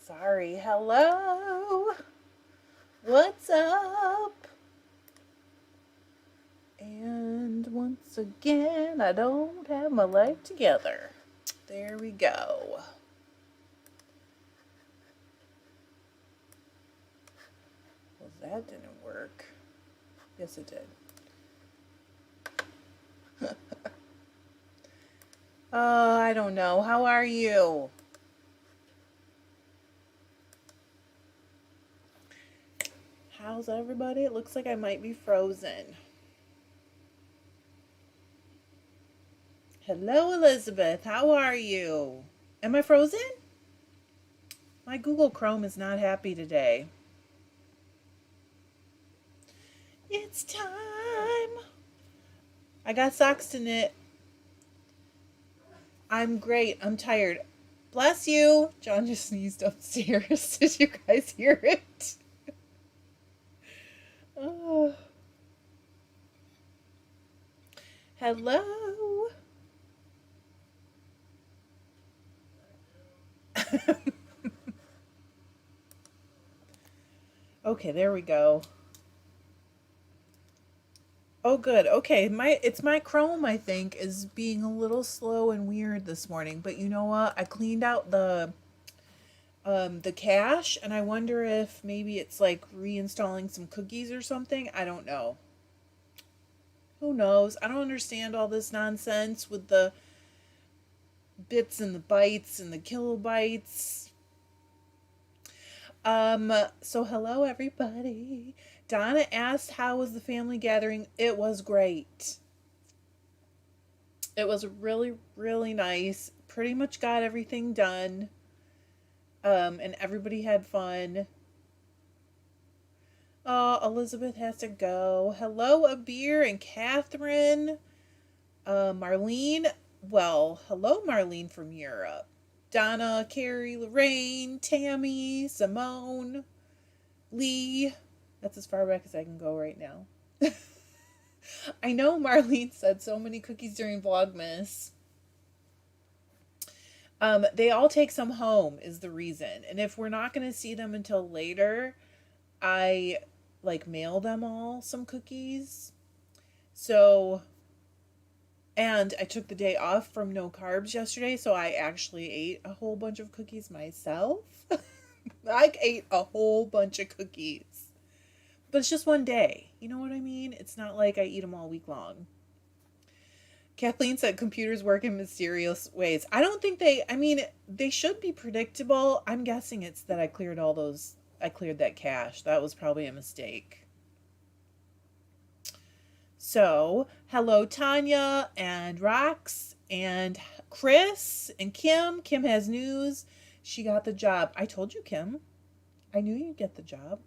Sorry. Hello. What's up? And once again, I don't have my life together. There we go. Well, that didn't work. Yes, it did. I don't know. How are you? How's everybody? It looks like I might be frozen. Hello, Elizabeth. How are you? Am I frozen? My Google Chrome is not happy today. It's time. I got socks to knit. I'm great. I'm tired. Bless you. John just sneezed upstairs. Did you guys hear it? Oh. Hello. Okay, there we go. Oh, good. Okay, it's my Chrome, I think, is being a little slow and weird this morning. But you know what? I cleaned out the cache, and I wonder if maybe it's like reinstalling some cookies or something. I don't know. Who knows? I don't understand all this nonsense with the bits and the bytes and the kilobytes. So hello everybody. Donna asked how was the family gathering? It was great. It was really, really nice. Pretty much got everything done. And everybody had fun. Oh, Elizabeth has to go. Hello, Abir and Catherine. Marlene. Well, hello, Marlene from Europe. Donna, Carrie, Lorraine, Tammy, Simone, Lee. That's as far back as I can go right now. I know Marlene said so many cookies during Vlogmas. They all take some home is the reason. And if we're not going to see them until later, I like mail them all some cookies. So, and I took the day off from no carbs yesterday, so I actually ate a whole bunch of cookies myself. I ate a whole bunch of cookies. But it's just one day. You know what I mean? It's not like I eat them all week long. Kathleen said computers work in mysterious ways. I don't think they should be predictable. I'm guessing it's that I cleared that cache. That was probably a mistake. So, hello, Tanya and Rox and Chris and Kim. Kim has news. She got the job. I told you, Kim. I knew you'd get the job.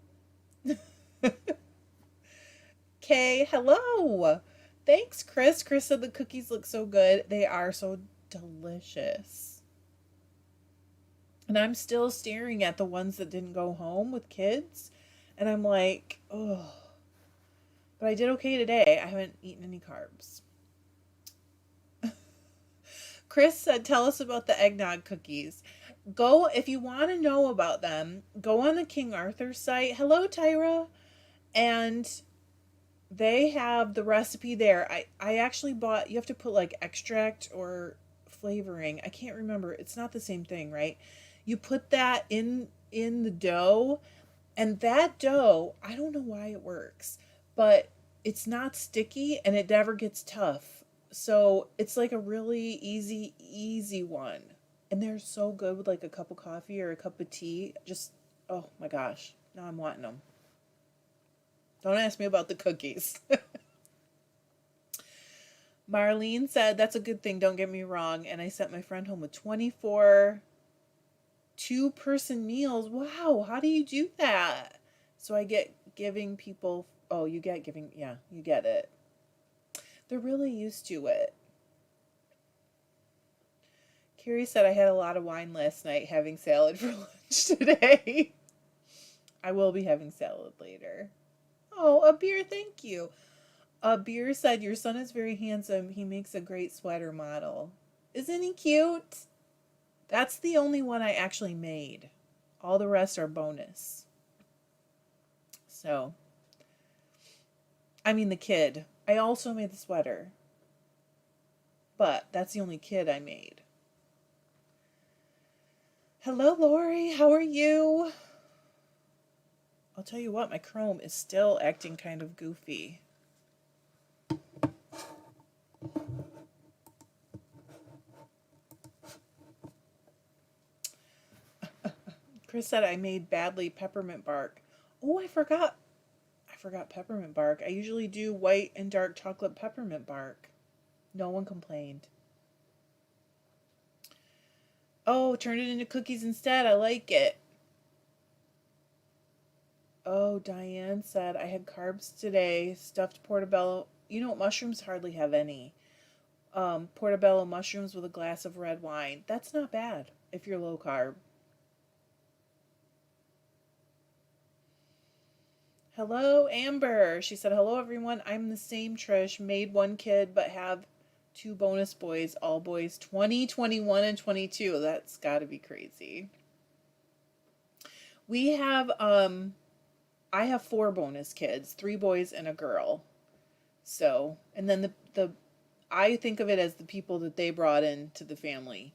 Kay, hello. Thanks, Chris. Chris said the cookies look so good. They are so delicious. And I'm still staring at the ones that didn't go home with kids. And I'm like, oh. But I did okay today. I haven't eaten any carbs. Chris said, tell us about the eggnog cookies. Go, if you want to know about them, go on the King Arthur site. Hello, Tyra. And they have the recipe there. I actually bought, you have to put like extract or flavoring. I can't remember. It's not the same thing, right? You put that in the dough, and that dough, I don't know why it works, but it's not sticky and it never gets tough. So it's like a really easy one. And they're so good with like a cup of coffee or a cup of tea. Just, oh my gosh. Now I'm wanting them. Don't ask me about the cookies. Marlene said, that's a good thing, don't get me wrong. And I sent my friend home with 24 two-person meals. Wow, how do you do that? So I get giving people, oh, you get giving, yeah, you get it. They're really used to it. Carrie said, I had a lot of wine last night having salad for lunch today. I will be having salad later. Oh, a beer, thank you. A beer said, your son is very handsome. He makes a great sweater model. Isn't he cute? That's the only one I actually made. All the rest are bonus. So, I mean the kid. I also made the sweater. But that's the only kid I made. Hello, Lori. How are you? I'll tell you what, my Chrome is still acting kind of goofy. Chris said I made badly peppermint bark. Oh, I forgot. I forgot peppermint bark. I usually do white and dark chocolate peppermint bark. No one complained. Oh, turn it into cookies instead. I like it. Oh, Diane said I had carbs today. Stuffed portobello. You know what? Mushrooms hardly have any. Portobello mushrooms with a glass of red wine. That's not bad if you're low carb. Hello, Amber. She said, hello, everyone. I'm the same Trish. Made one kid, but have two bonus boys, all boys 20, 21, and 22. That's got to be crazy. We have, I have 4 bonus kids, 3 boys and a girl. So, and then I think of it as the people that they brought into the family.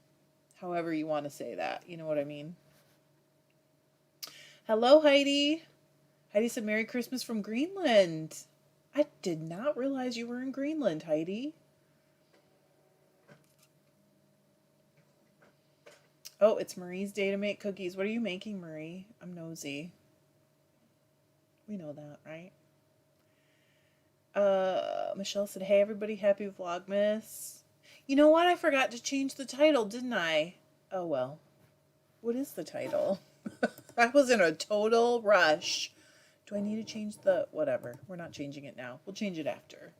However you want to say that. You know what I mean? Hello, Heidi. Heidi said, Merry Christmas from Greenland. I did not realize you were in Greenland, Heidi. Oh, it's Marie's day to make cookies. What are you making, Marie? I'm nosy. We know that, right? Michelle said, hey, everybody, happy Vlogmas. You know what? I forgot to change the title, didn't I? Oh, well. What is the title? I was in a total rush. Do I need to change the... Whatever. We're not changing it now. We'll change it after.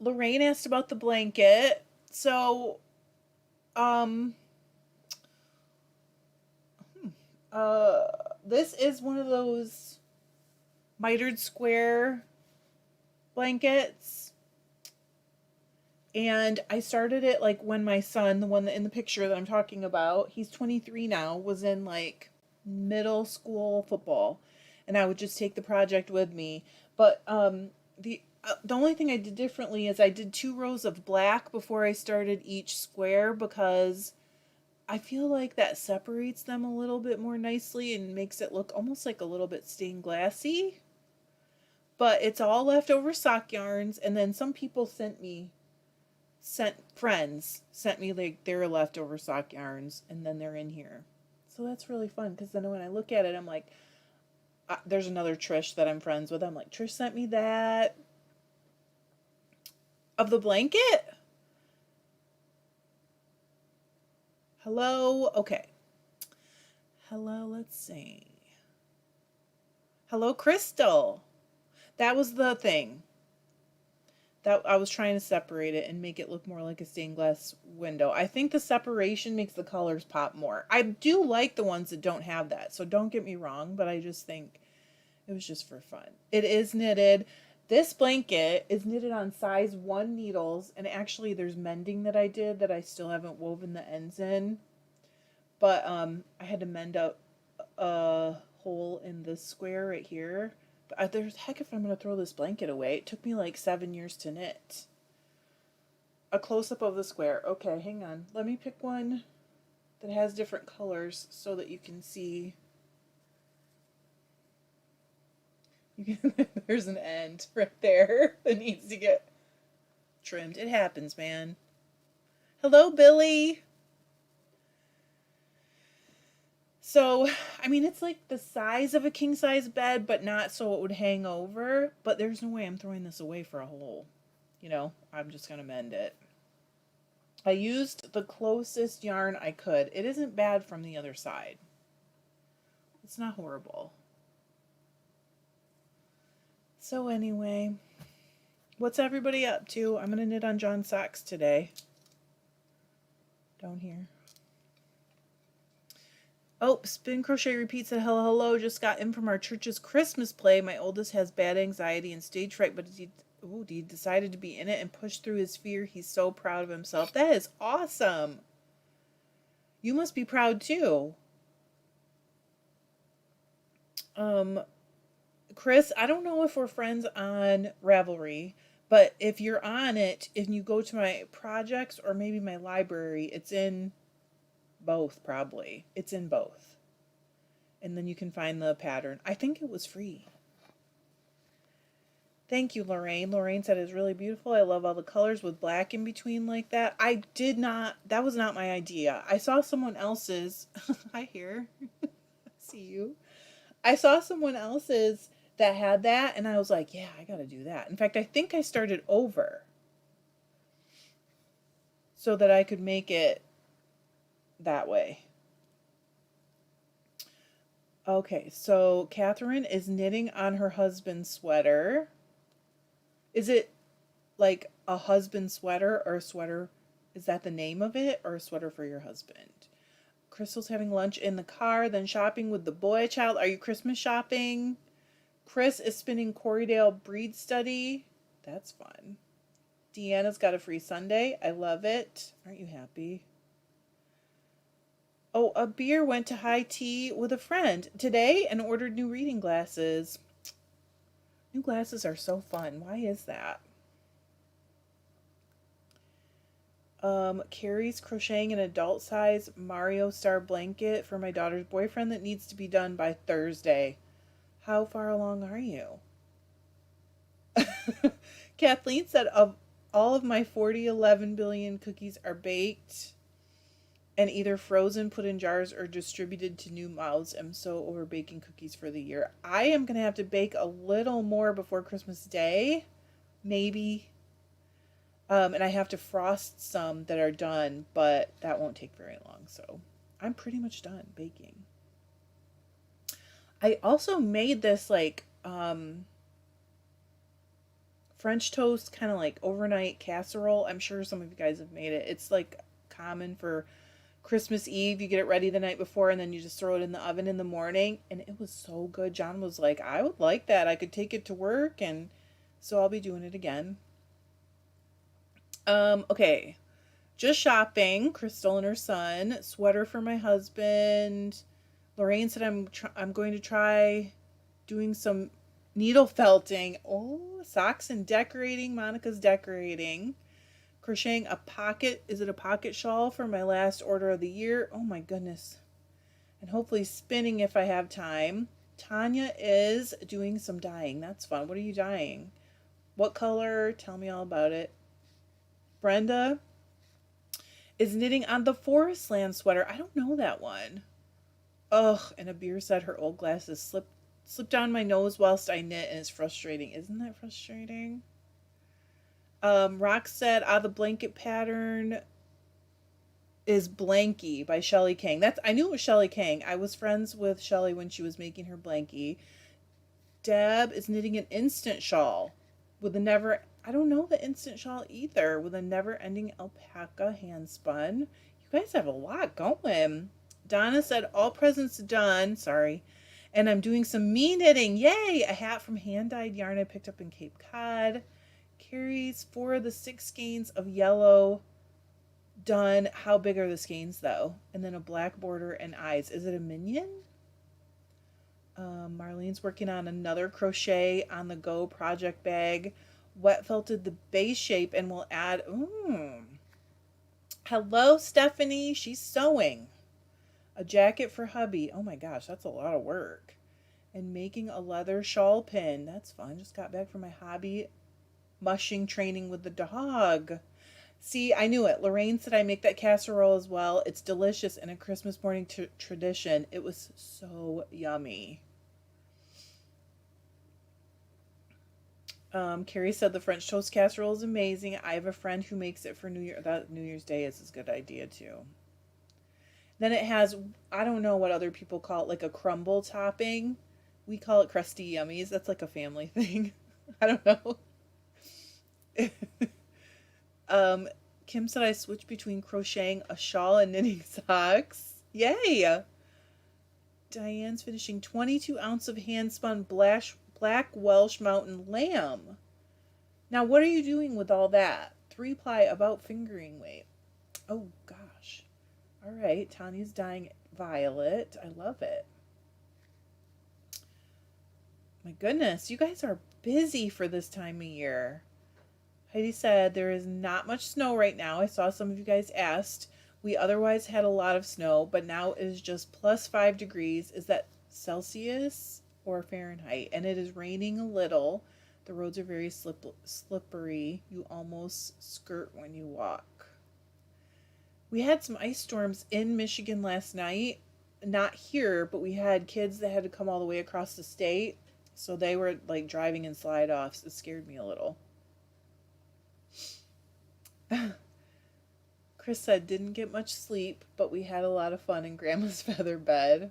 Lorraine asked about the blanket. So, this is one of those mitered square blankets. And I started it like when my son, the one in the picture that I'm talking about, he's 23 now, was in like middle school football. And I would just take the project with me. But the only thing I did differently is I did 2 rows of black before I started each square, because I feel like that separates them a little bit more nicely and makes it look almost like a little bit stained glassy. But it's all leftover sock yarns, and then some people sent me like their leftover sock yarns, and then they're in here. So that's really fun, because then when I look at it, I'm like, there's another Trish that I'm friends with. I'm like, Trish sent me that of the blanket. Hello. Okay. Hello. Let's see. Hello, Crystal. That was the thing. That I was trying to separate it and make it look more like a stained glass window. I think the separation makes the colors pop more. I do like the ones that don't have that, so don't get me wrong, but I just think it was just for fun. It is knitted. This blanket is knitted on size 1 needles, and actually there's mending that I did that I still haven't woven the ends in. But I had to mend up a hole in this square right here. But there's heck if I'm going to throw this blanket away. It took me like 7 years to knit. A close-up of the square. Okay, hang on. Let me pick one that has different colors so that you can see. There's an end right there that needs to get trimmed. It happens, man. Hello, Billy. So, I mean, it's like the size of a king-size bed, but not so it would hang over. But there's no way I'm throwing this away for a hole. You know, I'm just going to mend it. I used the closest yarn I could. It isn't bad from the other side. It's not horrible. So anyway, what's everybody up to? I'm going to knit on John's socks today. Down here. Oh, Spin Crochet repeats that hello, just got in from our church's Christmas play. My oldest has bad anxiety and stage fright, but he decided to be in it and push through his fear. He's so proud of himself. That is awesome. You must be proud too. Um, Chris, I don't know if we're friends on Ravelry, but if you're on it, if you go to my projects or maybe my library, it's in both, probably. It's in both. And then you can find the pattern. I think it was free. Thank you, Lorraine. Lorraine said it's really beautiful. I love all the colors with black in between like that. I did not, that was not my idea. I saw someone else's. Hi, here. See you. I saw someone else's that had that, and I was like, yeah, I got to do that. In fact, I think I started over so that I could make it that way. Okay, so Catherine is knitting on her husband's sweater. Is it like a husband sweater or a sweater? Is that the name of it, or a sweater for your husband? Crystal's having lunch in the car, then shopping with the boy child. Are you Christmas shopping? Chris is spinning Corriedale breed study. That's fun. Deanna's got a free Sunday. I love it. Aren't you happy? Oh, a beer went to high tea with a friend today and ordered new reading glasses. New glasses are so fun. Why is that? Carrie's crocheting an adult size Mario Star blanket for my daughter's boyfriend that needs to be done by Thursday. How far along are you? Kathleen said, of all of my 11 billion cookies are baked and either frozen, put in jars, or distributed to new mouths. I'm so over baking cookies for the year. I am going to have to bake a little more before Christmas Day. Maybe. And I have to frost some that are done, but that won't take very long. So I'm pretty much done baking. I also made this like French toast kind of like overnight casserole. I'm sure some of you guys have made it. It's like common for Christmas Eve. You get it ready the night before and then you just throw it in the oven in the morning. And it was so good. John was like, I would like that. I could take it to work. And so I'll be doing it again. Okay. Just shopping. Crystal and her son. Sweater for my husband. Lorraine said I'm going to try doing some needle felting. Oh, socks and decorating. Monica's decorating. Crocheting a pocket. Is it a pocket shawl for my last order of the year? Oh my goodness. And hopefully spinning if I have time. Tanya is doing some dyeing. That's fun. What are you dyeing? What color? Tell me all about it. Brenda is knitting on the Forest Land sweater. I don't know that one. Ugh, and a beer said her old glasses slipped down my nose whilst I knit, and it's frustrating. Isn't that frustrating? Rock said, the blanket pattern is Blanky by Shelley King. I knew it was Shelley King. I was friends with Shelley when she was making her Blanky. Deb is knitting an instant shawl with I don't know the instant shawl either, with a never-ending alpaca hand spun. You guys have a lot going. Donna said, all presents done. Sorry. And I'm doing some me knitting. Yay! A hat from hand-dyed yarn I picked up in Cape Cod. Carrie's 4 of the 6 skeins of yellow done. How big are the skeins, though? And then a black border and eyes. Is it a minion? Marlene's working on another crochet on the go project bag. Wet felted the base shape and will add. Hello, Stephanie. She's sewing. A jacket for hubby. Oh my gosh, that's a lot of work. And making a leather shawl pin. That's fun. Just got back from my hobby mushing training with the dog. See, I knew it. Lorraine said I make that casserole as well. It's delicious and a Christmas morning tradition. It was so yummy. Carrie said the French toast casserole is amazing. I have a friend who makes it for New Year. That New Year's Day is a good idea too. Then it has, I don't know what other people call it, like a crumble topping. We call it crusty yummies. That's like a family thing. I don't know. Kim said I switched between crocheting a shawl and knitting socks. Yay! Diane's finishing 22 ounce of hand spun black Welsh mountain lamb. Now what are you doing with all that? 3-ply about fingering weight. Oh gosh. All right, Tanya's dyeing violet. I love it. My goodness, you guys are busy for this time of year. Heidi said there is not much snow right now. I saw some of you guys asked. We otherwise had a lot of snow, but now it is just plus 5 degrees. Is that Celsius or Fahrenheit? And it is raining a little. The roads are very slippery. You almost skirt when you walk. We had some ice storms in Michigan last night. Not here, but we had kids that had to come all the way across the state. So they were like driving in slide offs. It scared me a little. Chris said, didn't get much sleep, but we had a lot of fun in Grandma's feather bed.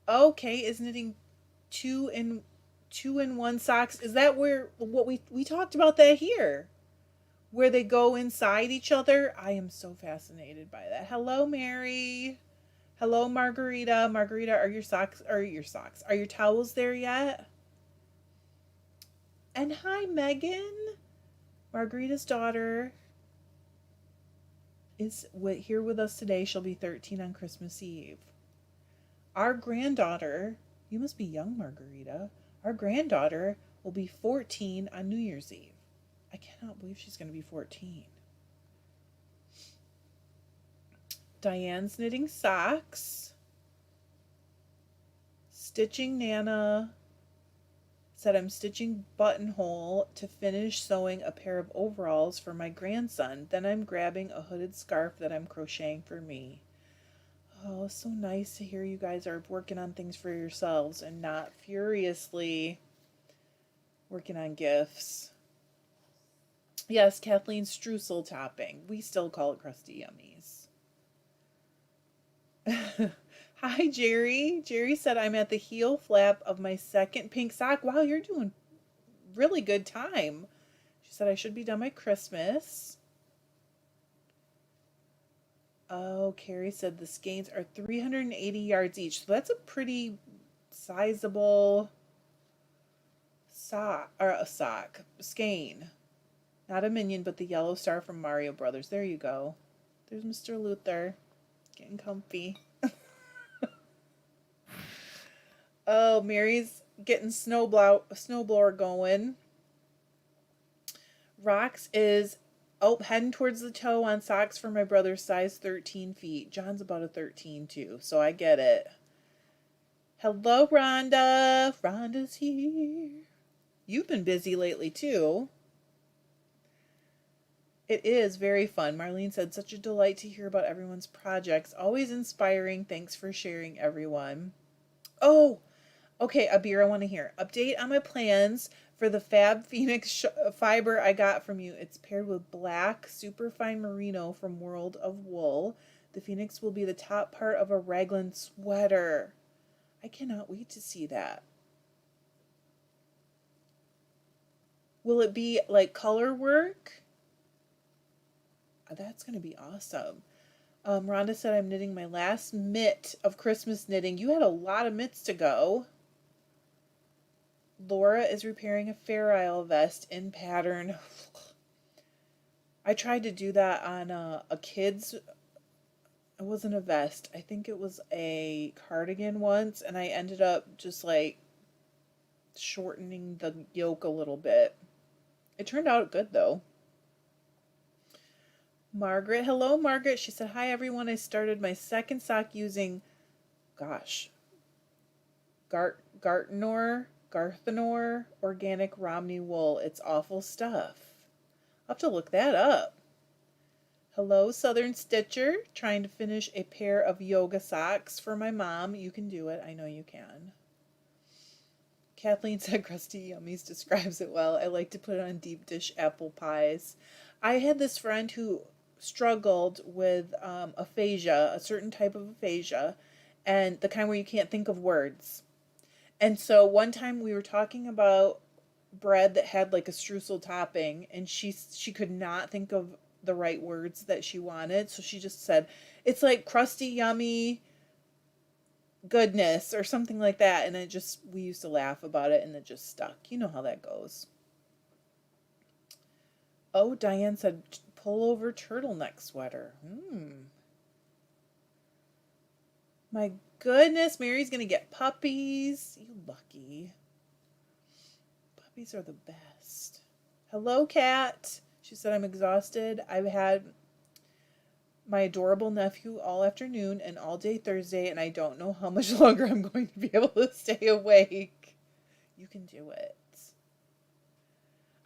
Okay, is knitting two in one socks? Is that where what we talked about that here? Where they go inside each other? I am so fascinated by that. Hello, Mary. Hello, Margarita. Margarita, are your socks? Are your towels there yet? And hi, Megan. Margarita's daughter is here with us today. She'll be 13 on Christmas Eve. Our granddaughter, you must be young, Margarita. Our granddaughter will be 14 on New Year's Eve. I cannot believe she's going to be 14. Diane's knitting socks. Stitching Nana said I'm stitching buttonhole to finish sewing a pair of overalls for my grandson. Then I'm grabbing a hooded scarf that I'm crocheting for me. Oh, so nice to hear you guys are working on things for yourselves and not furiously working on gifts. Yes, Kathleen, streusel topping. We still call it crusty yummies. Hi, Jerry. Jerry said I'm at the heel flap of my second pink sock. Wow, you're doing really good time. She said I should be done by Christmas. Oh, Carrie said the skeins are 380 yards each. So that's a pretty sizable skein. Not a minion, but the yellow star from Mario Brothers. There you go. There's Mr. Luther getting comfy. Oh, Mary's getting snowblower going. Rox is heading towards the toe on socks for my brother's size 13 feet. John's about a 13 too, so I get it. Hello, Rhonda. Rhonda's here. You've been busy lately too. It is very fun. Marlene said, such a delight to hear about everyone's projects. Always inspiring. Thanks for sharing, everyone. Oh, okay, Abir, I want to hear. Update on my plans for the Fab Phoenix fiber I got from you. It's paired with black superfine merino from World of Wool. The Phoenix will be the top part of a raglan sweater. I cannot wait to see that. Will it be like color work? That's going to be awesome. Rhonda said I'm knitting my last mitt of Christmas knitting. You had a lot of mitts to go. Laura is repairing a Fair Isle vest in pattern. I tried to do that on a kid's. It wasn't a vest. I think it was a cardigan once, and I ended up just like shortening the yoke a little bit. It turned out good though. Margaret, hello Margaret. She said, hi everyone. I started my second sock using, Garthenor organic Romney wool. It's awful stuff. I'll have to look that up. Hello Southern Stitcher. Trying to finish a pair of yoga socks for my mom. You can do it. I know you can. Kathleen said crusty yummies describes it well. I like to put it on deep dish apple pies. I had this friend who struggled with aphasia, a certain type of aphasia, and the kind where you can't think of words. And so one time we were talking about bread that had like a streusel topping, and she could not think of the right words that she wanted, so she just said, it's like crusty yummy goodness or something like that, and we used to laugh about it, and it just stuck. You know how that goes. Oh, Diane said pullover turtleneck sweater. My goodness, Mary's gonna get puppies. You lucky. Puppies are the best. Hello, cat. She said, I'm exhausted. I've had my adorable nephew all afternoon and all day Thursday, and I don't know how much longer I'm going to be able to stay awake. You can do it.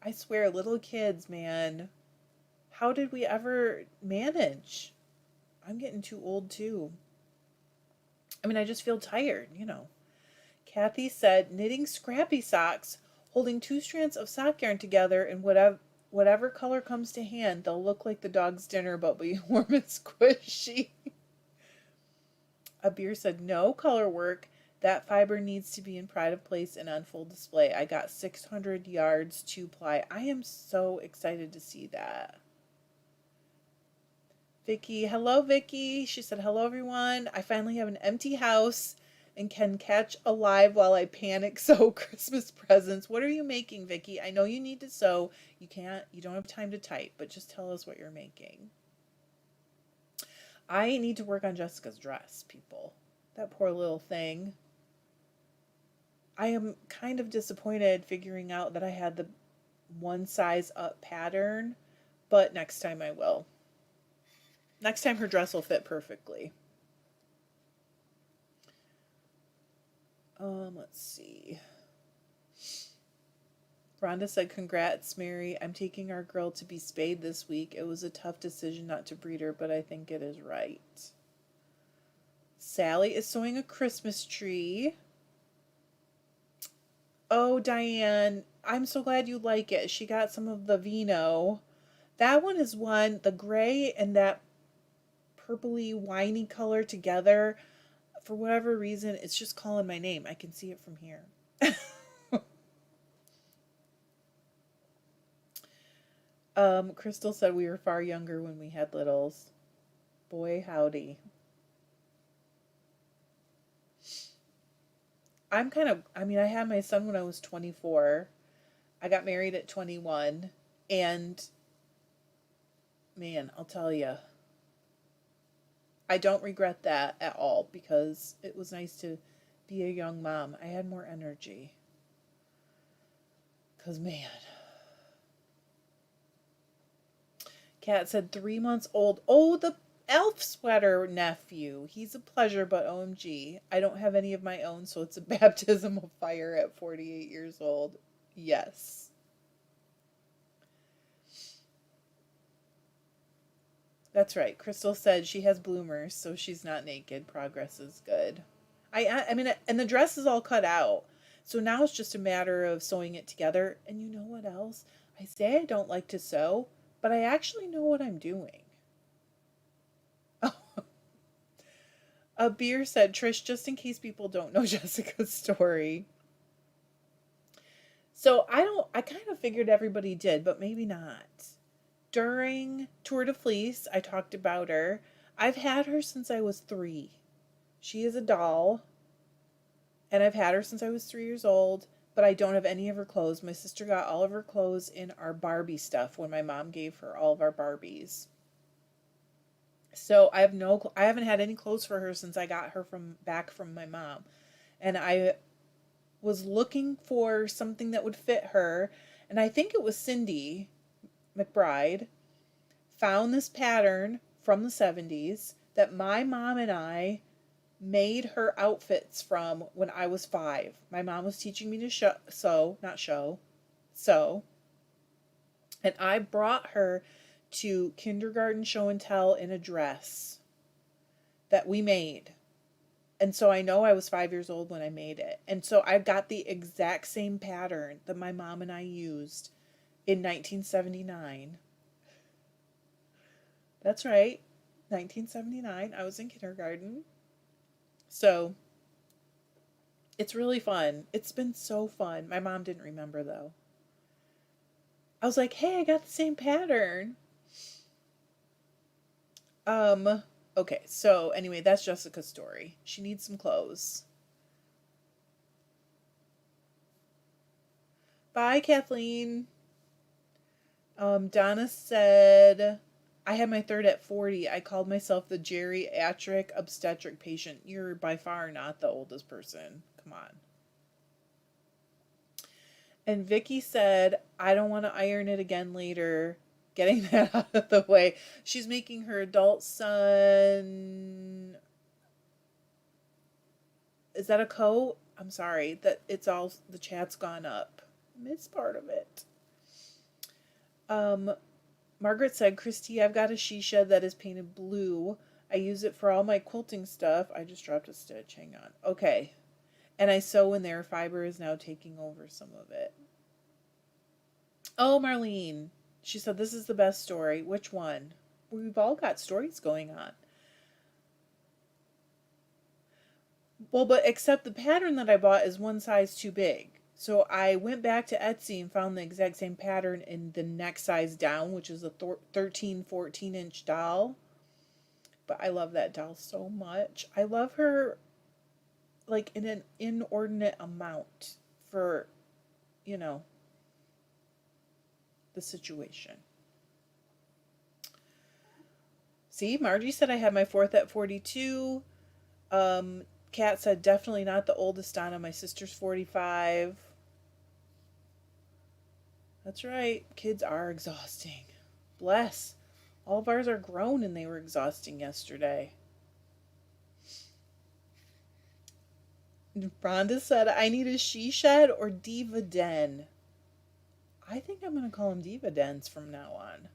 I swear, little kids, man. How did we ever manage? I'm getting too old, too. I mean, I just feel tired, you know. Kathy said, knitting scrappy socks, holding 2 strands of sock yarn together in whatever color comes to hand. They'll look like the dog's dinner, but be warm and squishy. Abir said, no color work. That fiber needs to be in pride of place and on full display. I got 600 yards 2-ply. I am so excited to see that. Vicky, hello, Vicky. She said, hello, everyone. I finally have an empty house and can catch a live while I panic sew Christmas presents. What are you making, Vicky? I know you need to sew. You don't have time to type, but just tell us what you're making. I need to work on Jessica's dress, people. That poor little thing. I am kind of disappointed figuring out that I had the one size up pattern, but next time I will. Next time her dress will fit perfectly. Let's see. Rhonda said, congrats, Mary. I'm taking our girl to be spayed this week. It was a tough decision not to breed her, but I think it is right. Sally is sewing a Christmas tree. Oh, Diane, I'm so glad you like it. She got some of the vino. That one is one, the gray and that purpley winey color together. For whatever reason, it's just calling my name. I can see it from here. Crystal said we were far younger when we had littles. Boy, howdy. I had my son when I was 24. I got married at 21. And, man, I'll tell you, I don't regret that at all because it was nice to be a young mom. I had more energy. Because, man. Kat said 3 months old. Oh, the elf sweater nephew. He's a pleasure, but OMG. I don't have any of my own, so it's a baptism of fire at 48 years old. Yes. That's right. Crystal said she has bloomers, so she's not naked. Progress is good. I mean, and the dress is all cut out. So now it's just a matter of sewing it together. And you know what else? I say I don't like to sew, but I actually know what I'm doing. A beer said, Trish, just in case people don't know Jessica's story. So I kind of figured everybody did, but maybe not. During Tour de Fleece, I talked about her. I've had her since I was 3. She is a doll. And I've had her since I was 3 years old, but I don't have any of her clothes. My sister got all of her clothes in our Barbie stuff when my mom gave her all of our Barbies. So I haven't had any clothes for her since I got her back from my mom. And I was looking for something that would fit her, and I think it was Cindy McBride found this pattern from the 70s that my mom and I made her outfits from when I was 5. My mom was teaching me to sew. And I brought her to kindergarten show and tell in a dress that we made. And so I know I was 5 years old when I made it. And so I got the exact same pattern that my mom and I used in 1979. That's right. 1979. I was in kindergarten. So it's really fun. It's been so fun. My mom didn't remember though. I was like, hey, I got the same pattern. Okay, so anyway, that's Jessica's story. She needs some clothes. Bye, Kathleen. Donna said, I had my third at 40. I called myself the geriatric obstetric patient. You're by far not the oldest person. Come on. And Vicky said, I don't want to iron it again later. Getting that out of the way. She's making her adult son. Is that a coat? I'm sorry. That it's all the chat's gone up. Missed part of it. Margaret said, Christy, I've got a she shed that is painted blue. I use it for all my quilting stuff. I just dropped a stitch. Hang on. Okay. And I sew in there. Fiber is now taking over some of it. Oh, Marlene. She said, this is the best story. Which one? We've all got stories going on. Well, but except the pattern that I bought is one size too big. So I went back to Etsy and found the exact same pattern in the next size down, which is a 13, 14-inch doll. But I love that doll so much. I love her like in an inordinate amount for, you know, the situation. See, Margie said I had my fourth at 42. Kat said definitely not the oldest Donna. My sister's 45. That's right. Kids are exhausting. Bless. All of ours are grown and they were exhausting yesterday. Rhonda said, I need a she shed or diva den. I think I'm going to call them diva dens from now on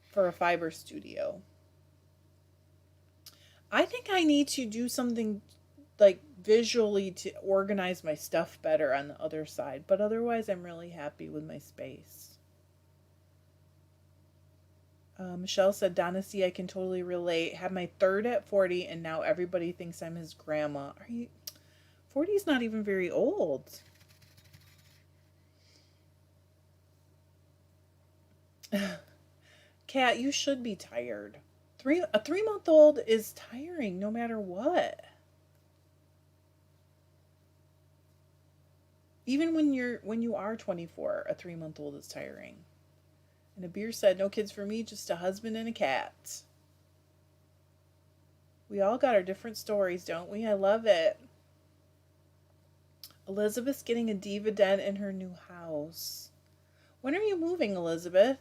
for a fiber studio. I think I need to do something like visually to organize my stuff better on the other side. But otherwise, I'm really happy with my space. Michelle said, Donna, see, I can totally relate. Had my third at 40 and now everybody thinks I'm his grandma. Are you... 40 is not even very old. Kat, you should be tired. A 3-month-old is tiring no matter what. Even when you are 24, a 3-month-old is tiring. And a beer said, no kids for me, just a husband and a cat. We all got our different stories, don't we? I love it. Elizabeth's getting a diva den in her new house. When are you moving, Elizabeth?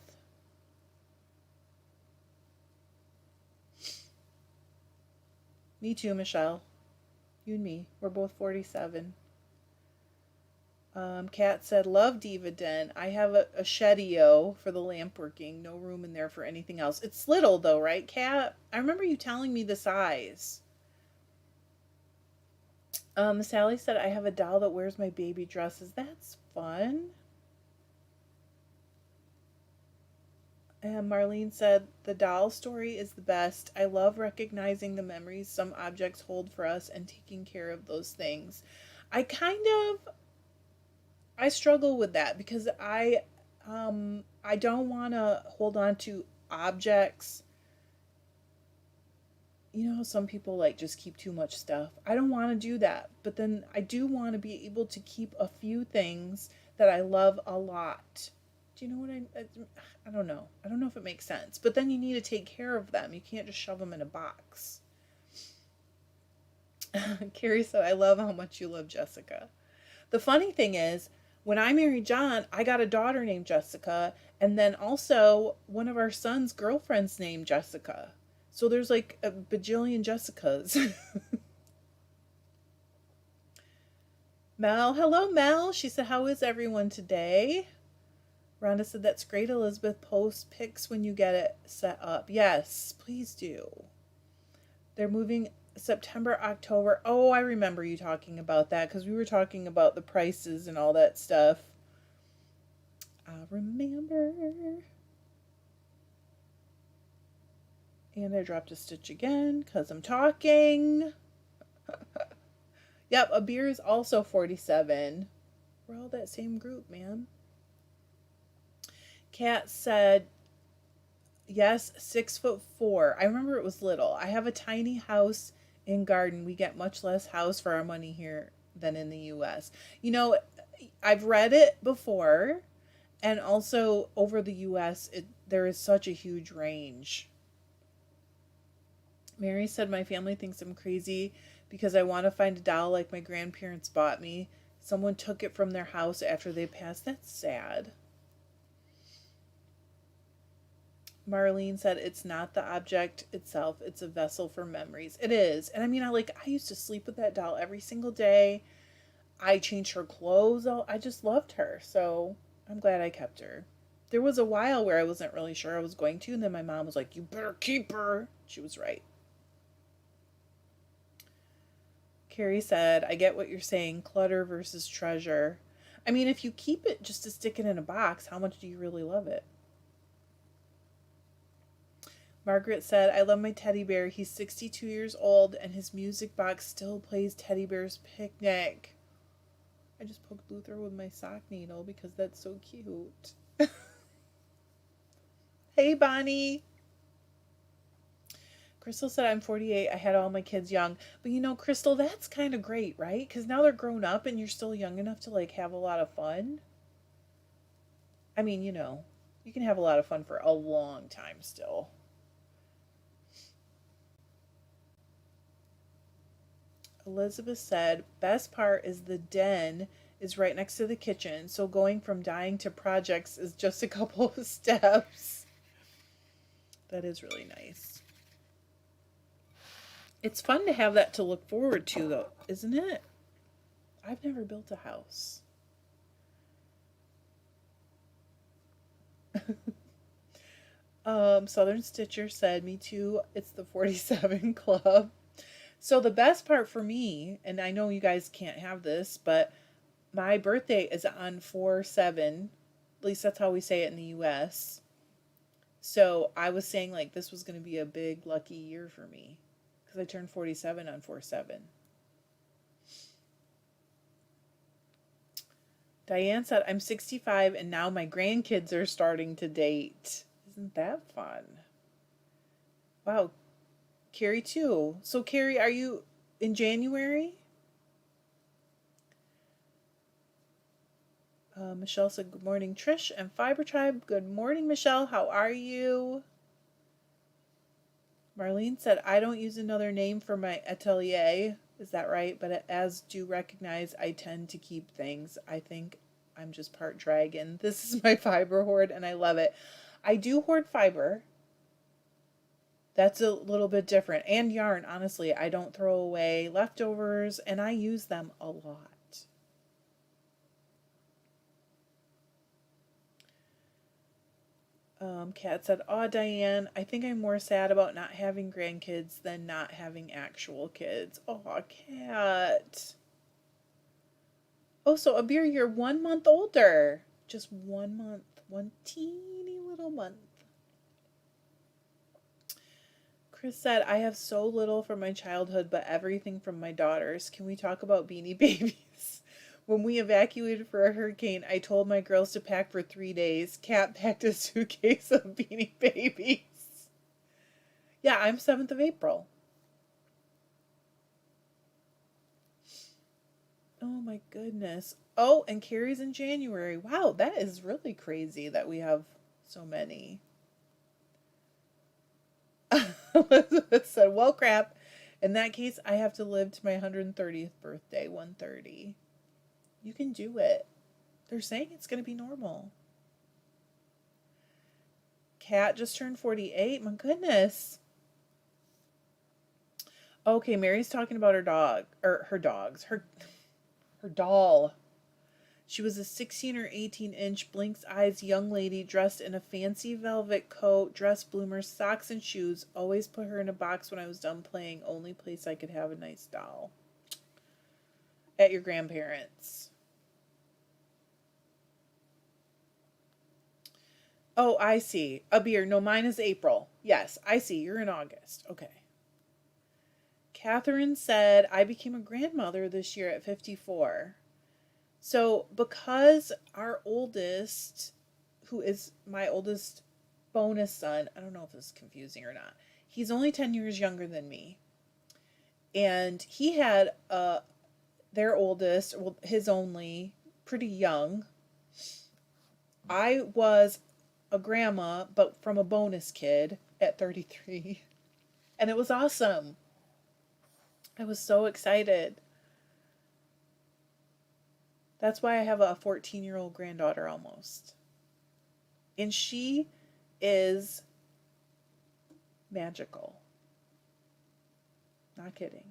Me too, Michelle. You and me. We're both 47. Kat said, love Diva Den. I have a Shedio for the lamp working. No room in there for anything else. It's little though, right, Kat? I remember you telling me the size. Sally said, I have a doll that wears my baby dresses. That's fun. And Marlene said, the doll story is the best. I love recognizing the memories some objects hold for us and taking care of those things. I struggle with that because I don't want to hold on to objects. You know how some people like just keep too much stuff. I don't want to do that. But then I do want to be able to keep a few things that I love a lot. Do you know what I don't know. I don't know if it makes sense. But then you need to take care of them. You can't just shove them in a box. Carrie said, I love how much you love Jessica. The funny thing is, when I married John, I got a daughter named Jessica, and then also one of our son's girlfriends named Jessica. So there's like a bajillion Jessicas. Mel, hello Mel. She said, how is everyone today? Rhonda said, that's great, Elizabeth. Post pics when you get it set up. Yes, please do. They're moving September, October. Oh, I remember you talking about that because we were talking about the prices and all that stuff. I remember. And I dropped a stitch again because I'm talking. Yep, a beer is also 47. We're all that same group, man. Kat said, yes, 6'4". I remember it was little. I have a tiny house in garden. We get much less house for our money here than in the US. You know, I've read it before, and also over the US, there is such a huge range. Mary said, my family thinks I'm crazy because I want to find a doll like my grandparents bought me. Someone took it from their house after they passed. That's sad. Marlene said, it's not the object itself, it's a vessel for memories. It is. And I mean, I used to sleep with that doll every single day. I changed her clothes. I just loved her. So I'm glad I kept her. There was a while where I wasn't really sure I was going to, and then my mom was like, you better keep her. She was right. Carrie said, I get what you're saying, clutter versus treasure. I mean, if you keep it just to stick it in a box, how much do you really love it? Margaret said, I love my teddy bear. He's 62 years old, and his music box still plays Teddy Bear's Picnic. I just poked Luther with my sock needle because that's so cute. Hey, Bonnie. Crystal said, I'm 48. I had all my kids young. But you know, Crystal, that's kind of great, right? Because now they're grown up and you're still young enough to like have a lot of fun. I mean, you know, you can have a lot of fun for a long time still. Elizabeth said, best part is the den is right next to the kitchen. So going from dying to projects is just a couple of steps. That is really nice. It's fun to have that to look forward to, though, isn't it? I've never built a house. Southern Stitcher said, me too, it's the 47 Club. So the best part for me, and I know you guys can't have this, but my birthday is on 4/7. At least that's how we say it in the US. So I was saying like this was going to be a big lucky year for me because I turned 47 on 4/7. Diane said, I'm 65 and now my grandkids are starting to date. Isn't that fun? Wow. Carrie too. So Carrie, are you in January? Michelle said, good morning, Trish and Fiber Tribe. Good morning, Michelle. How are you? Marlene said, I don't use another name for my atelier. Is that right? But as do recognize, I tend to keep things. I think I'm just part dragon. This is my fiber hoard and I love it. I do hoard fiber. That's a little bit different. And yarn, honestly. I don't throw away leftovers and I use them a lot. Kat said, oh, Diane, I think I'm more sad about not having grandkids than not having actual kids. Oh, Kat. Oh, so Abir, you're 1 month older. Just 1 month. One teeny little month. Chris said, I have so little from my childhood, but everything from my daughters. Can we talk about Beanie Babies? When we evacuated for a hurricane, I told my girls to pack for 3 days. Kat packed a suitcase of Beanie Babies. Yeah, I'm 7th of April. Oh my goodness. Oh, and Carrie's in January. Wow, that is really crazy that we have so many. Elizabeth said, well, crap. In that case, I have to live to my 130th birthday, 130. You can do it. They're saying it's going to be normal. Kat just turned 48. My goodness. Okay, Mary's talking about her dog, or her dogs, her doll. She was a 16 or 18-inch Blink's eyes young lady dressed in a fancy velvet coat, dress bloomers, socks, and shoes. Always put her in a box when I was done playing. Only place I could have a nice doll. At your grandparents'. Oh, I see. Abir. No, mine is April. Yes, I see. You're in August. Okay. Catherine said, I became a grandmother this year at 54. So because our oldest, who is my oldest bonus son, I don't know if this is confusing or not, he's only 10 years younger than me. And he had their oldest, well, his only, pretty young. I was a grandma, but from a bonus kid at 33. And it was awesome. I was so excited. That's why I have a 14-year-old granddaughter almost. And she is magical. Not kidding.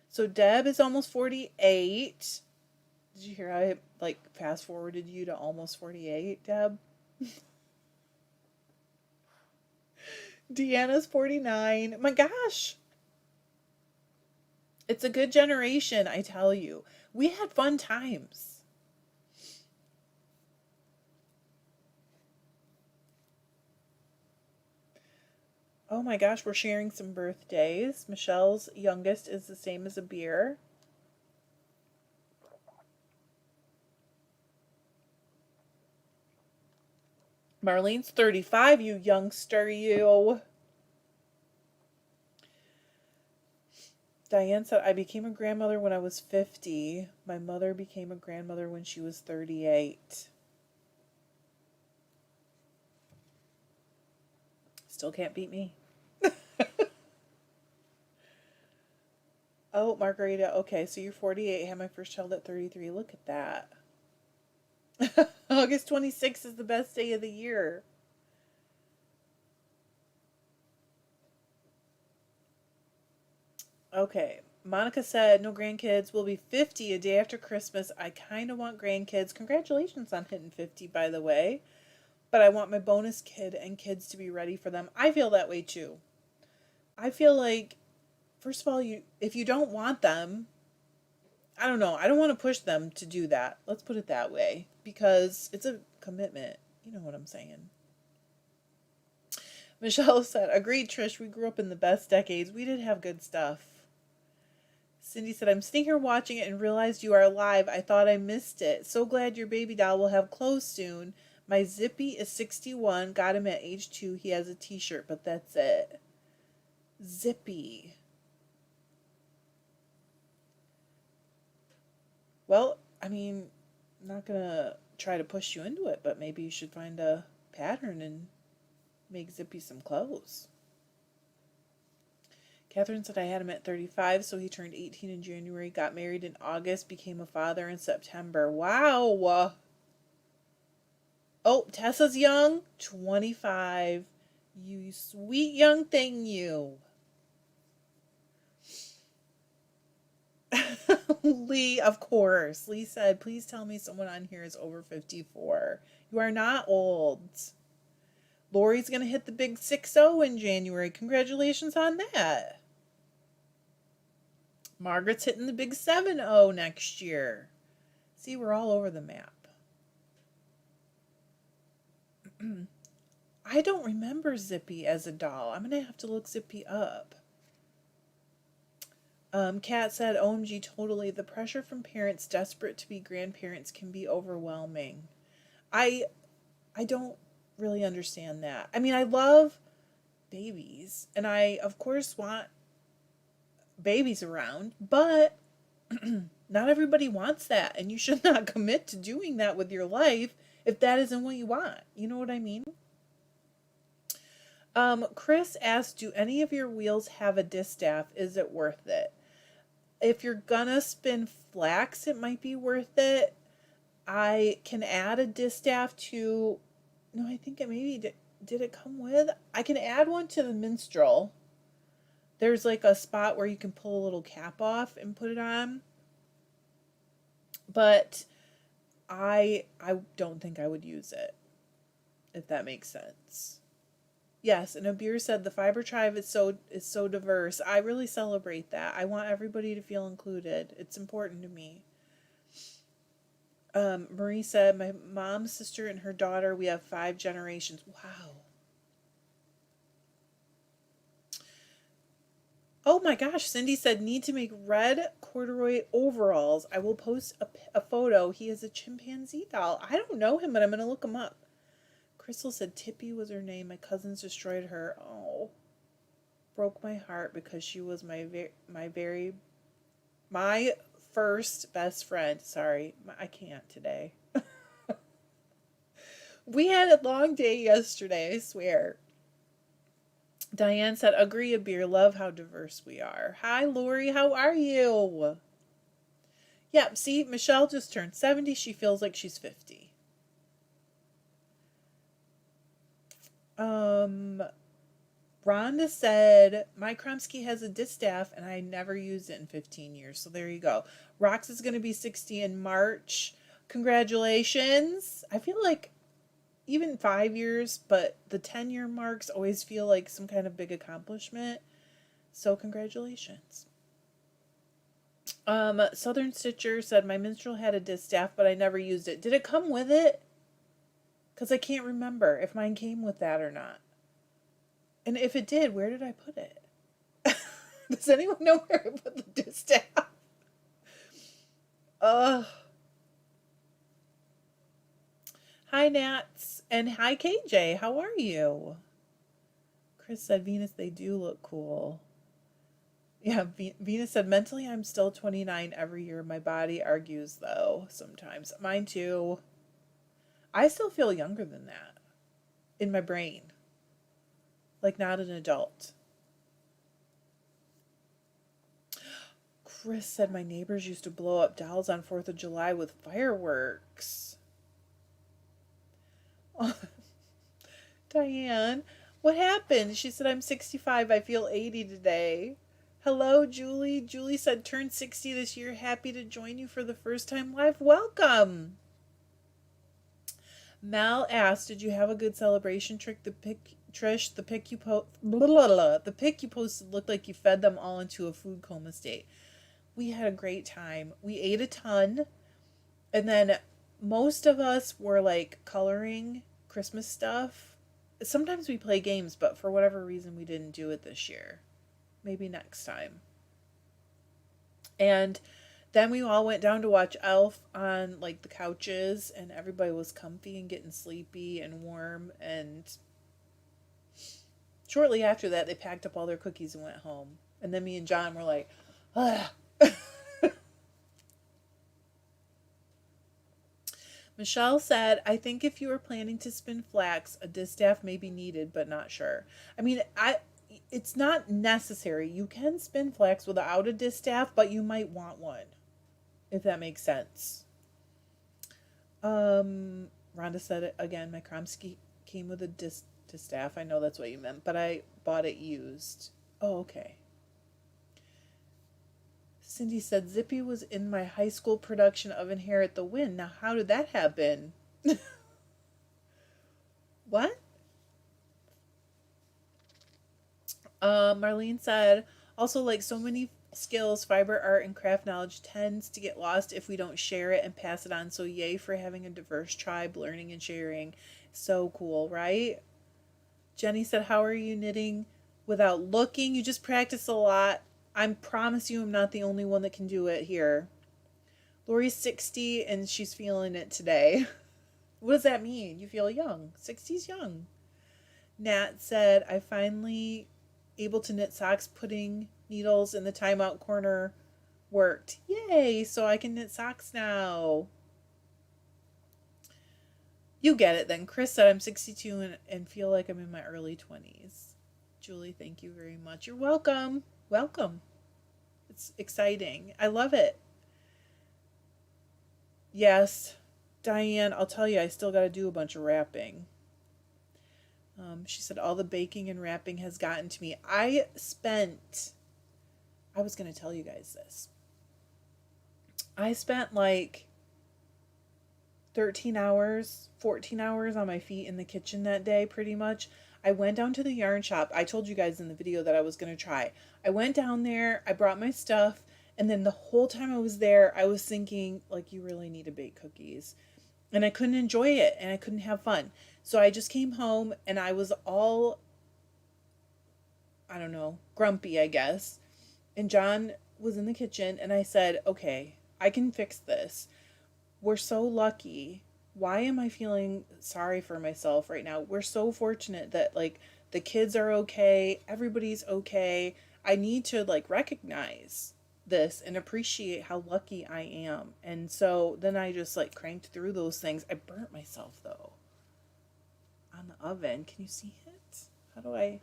So Deb is almost 48. Did you hear I fast forwarded you to almost 48, Deb? Deanna's 49. My gosh. It's a good generation, I tell you. We had fun times. Oh my gosh, we're sharing some birthdays. Michelle's youngest is the same as a beer. Marlene's 35, you youngster, you. Diane said, I became a grandmother when I was 50. My mother became a grandmother when she was 38. Still can't beat me. Oh, Margarita. Okay, so you're 48. Had my first child at 33. Look at that. August 26th is the best day of the year. Okay. Monica said, no grandkids. Will be 50 a day after Christmas. I kind of want grandkids. Congratulations on hitting 50, by the way. But I want my bonus kid and kids to be ready for them. I feel that way too. I feel like, first of all, if you don't want them, I don't know. I don't want to push them to do that. Let's put it that way. Because it's a commitment. You know what I'm saying. Michelle said, agreed, Trish. We grew up in the best decades. We did have good stuff. Cindy said, I'm sitting here watching it and realized you are live. I thought I missed it. So glad your baby doll will have clothes soon. My Zippy is 61. Got him at age 2. He has a t-shirt, but that's it. Zippy. Well, I mean, I'm not going to try to push you into it, but maybe you should find a pattern and make Zippy some clothes. Catherine said, I had him at 35, so he turned 18 in January, got married in August, became a father in September. Wow. Oh, Tessa's young, 25. You sweet young thing, you. Lee, of course. Lee said, please tell me someone on here is over 54. You are not old. Lori's going to hit the big 6-0 in January. Congratulations on that. Margaret's hitting the big 7-0 next year. See, we're all over the map. I don't remember Zippy as a doll. I'm going to have to look Zippy up. Kat said, OMG, totally. The pressure from parents desperate to be grandparents can be overwhelming. I don't really understand that. I mean, I love babies, and I, of course, want babies around, but not everybody wants that, and you should not commit to doing that with your life if that isn't what you want. You know what I mean? Chris asked, do any of your wheels have a distaff? Is it worth it? If you're gonna spin flax, it might be worth it. I can add a distaff to, no, I think it maybe did it come with? I can add one to the Minstrel. There's like a spot where you can pull a little cap off and put it on. But I don't think I would use it, if that makes sense. Yes, and Abir said the fiber tribe is so diverse. I really celebrate that. I want everybody to feel included. It's important to me. Marie said, my mom's sister and her daughter, we have 5 generations. Wow. Oh my gosh, Cindy said, need to make red corduroy overalls. I will post a photo. He is a chimpanzee doll. I don't know him, but I'm going to look him up. Crystal said Tippy was her name. My cousins destroyed her. Oh. Broke my heart because she was my first best friend. Sorry, I can't today. We had a long day yesterday, I swear. Diane said, agree a beer. Love how diverse we are. Hi, Lori. How are you? Yep, see, Michelle just turned 70. She feels like she's 50. Rhonda said, my Kromsky has a distaff and I never used it in 15 years. So there you go. Rox is going to be 60 in March. Congratulations. I feel like even 5 years, but the 10-year marks always feel like some kind of big accomplishment. So congratulations. Southern Stitcher said, my minstrel had a distaff, but I never used it. Did it come with it? Because I can't remember if mine came with that or not. And if it did, where did I put it? Does anyone know where I put the distaff? Ugh. Hi, Nats. And hi, KJ. How are you? Chris said, Venus, they do look cool. Yeah, Venus said, mentally, I'm still 29 every year. My body argues, though, sometimes. Mine, too. I still feel younger than that in my brain. Like, not an adult. Chris said, my neighbors used to blow up dolls on 4th of July with fireworks. Diane, what happened? She said, I'm 65. I feel 80 today. Hello, Julie. Julie said, turned 60 this year. Happy to join you for the first time live. Welcome. Mal asked, did you have a good celebration? Trish, the pic you posted looked like you fed them all into a food coma state. We had a great time. We ate a ton. And then most of us were like coloring Christmas stuff. Sometimes we play games, but for whatever reason we didn't do it this year. Maybe next time. And then we all went down to watch Elf on like the couches, and everybody was comfy and getting sleepy and warm. And shortly after that, they packed up all their cookies and went home. And then me and John were like, ugh. Michelle said, I think if you were planning to spin flax, a distaff may be needed, but not sure. I mean, it's not necessary. You can spin flax without a distaff, but you might want one, if that makes sense. Rhonda said it again, my Kromsky came with a distaff. I know that's what you meant, but I bought it used. Oh, okay. Cindy said, Zippy was in my high school production of Inherit the Wind. Now, how did that happen? What? Marlene said, also, like so many skills, fiber art and craft knowledge tends to get lost if we don't share it and pass it on. So yay for having a diverse tribe, learning and sharing. So cool, right? Jenny said, how are you knitting without looking? You just practice a lot. I promise you I'm not the only one that can do it here. Lori's 60 and she's feeling it today. What does that mean? You feel young. 60's young. Nat said, I finally able to knit socks. Putting needles in the timeout corner worked. Yay, so I can knit socks now. You get it then. Chris said, I'm 62 and feel like I'm in my early 20s. Julie, thank you very much. You're welcome. Welcome. It's exciting. I love it. Yes, Diane, I'll tell you, I still got to do a bunch of wrapping. She said, all the baking and wrapping has gotten to me. I was going to tell you guys this. I spent like 13 hours, 14 hours on my feet in the kitchen that day, pretty much. I went down to the yarn shop. I told you guys in the video that I was going to try. I went down there, I brought my stuff, and then the whole time I was there, I was thinking, like, you really need to bake cookies. And I couldn't enjoy it, and I couldn't have fun. So I just came home, and I was all, I don't know, grumpy, I guess. And John was in the kitchen, and I said, okay, I can fix this. We're so lucky. Why am I feeling sorry for myself right now? We're so fortunate that, like, the kids are okay. Everybody's okay. I need to, like, recognize this and appreciate how lucky I am. And so then I just, like, cranked through those things. I burnt myself, though. on the oven. Can you see it? How do I?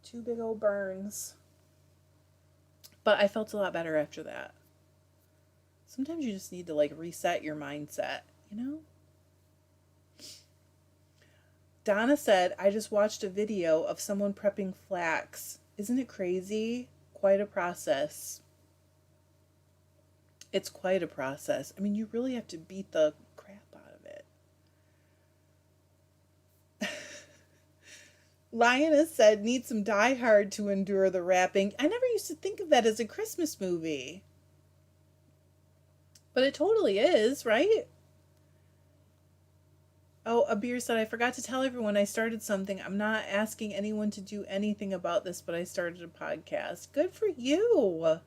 Two big old burns. But I felt a lot better after that. Sometimes you just need to like reset your mindset, you know? Donna said, I just watched a video of someone prepping flax. Isn't it crazy? Quite a process. It's quite a process. I mean, you really have to beat the crap out of it. Lioness said, need some Die Hard to endure the wrapping. I never used to think of that as a Christmas movie. But it totally is, right? Oh, Abir said, I forgot to tell everyone I started something. I'm not asking anyone to do anything about this, but I started a podcast. Good for you.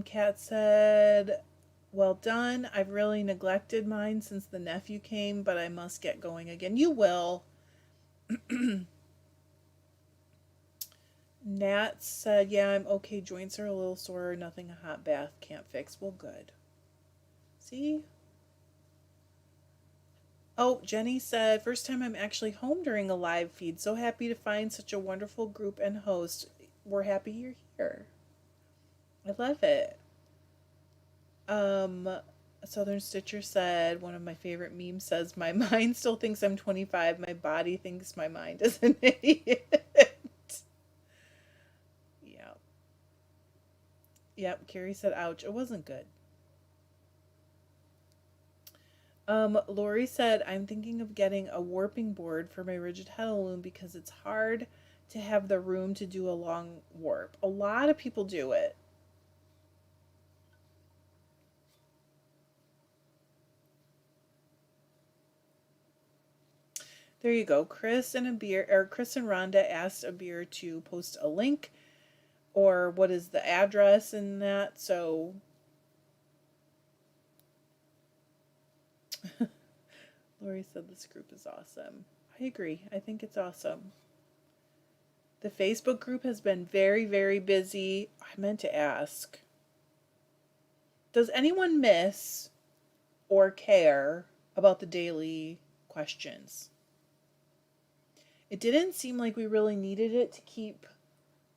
Kat said, well done. I've really neglected mine since the nephew came, but I must get going again. You will. Nat said, yeah, I'm okay. Joints are a little sore. Nothing a hot bath can't fix. Well, good. See? Oh, Jenny said, first time I'm actually home during a live feed. So happy to find such a wonderful group and host. We're happy you're here. I love it. Southern Stitcher said, one of my favorite memes says, my mind still thinks I'm 25. My body thinks my mind is an idiot. Yeah. Yep, Carrie said, ouch. It wasn't good. Lori said, I'm thinking of getting a warping board for my rigid heddle loom because it's hard to have the room to do a long warp. A lot of people do it. There you go. Chris and Rhonda asked Abir to post a link or what is the address in that. So Lori said this group is awesome. I agree. I think it's awesome. The Facebook group has been very, very busy. I meant to ask, does anyone miss or care about the daily questions? It didn't seem like we really needed it to keep,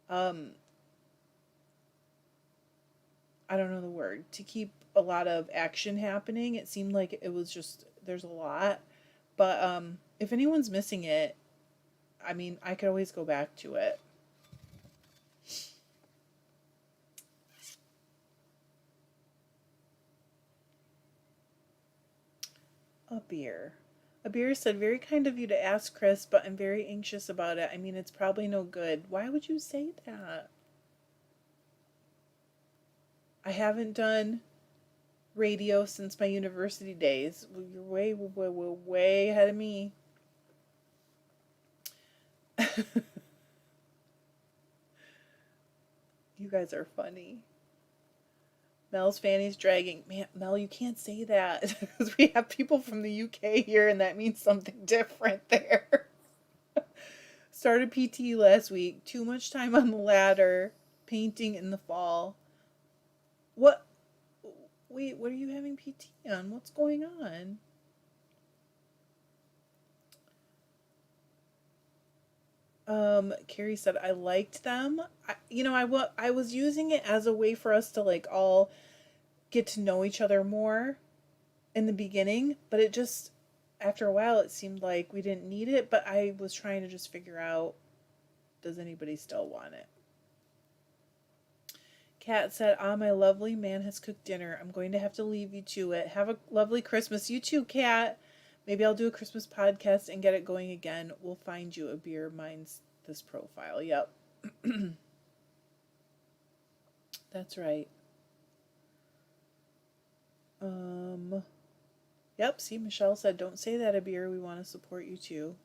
I don't know the word, to keep a lot of action happening. It seemed like it was just, there's a lot. But if anyone's missing it, I mean, I could always go back to it. A beer. A beer said, very kind of you to ask, Chris, but I'm very anxious about it. I mean, it's probably no good. Why would you say that? I haven't done radio since my university days. You're way, way, way, way ahead of me. You guys are funny. Mel's fanny's dragging. Man, Mel, you can't say that because we have people from the UK here and that means something different there. Started PT last week. Too much time on the ladder. Painting in the fall. What? Wait, what are you having PT on? What's going on? Carrie said, I liked them. I was using it as a way for us to like all get to know each other more in the beginning, but it just, after a while, it seemed like we didn't need it, but I was trying to just figure out, does anybody still want it? Kat said, my lovely man has cooked dinner. I'm going to have to leave you to it. Have a lovely Christmas. You too, Kat. Maybe I'll do a Christmas podcast and get it going again. We'll find you a beer. Mine's this profile. Yep. That's right. Yep, see, Michelle said, don't say that, Abir. We want to support you too.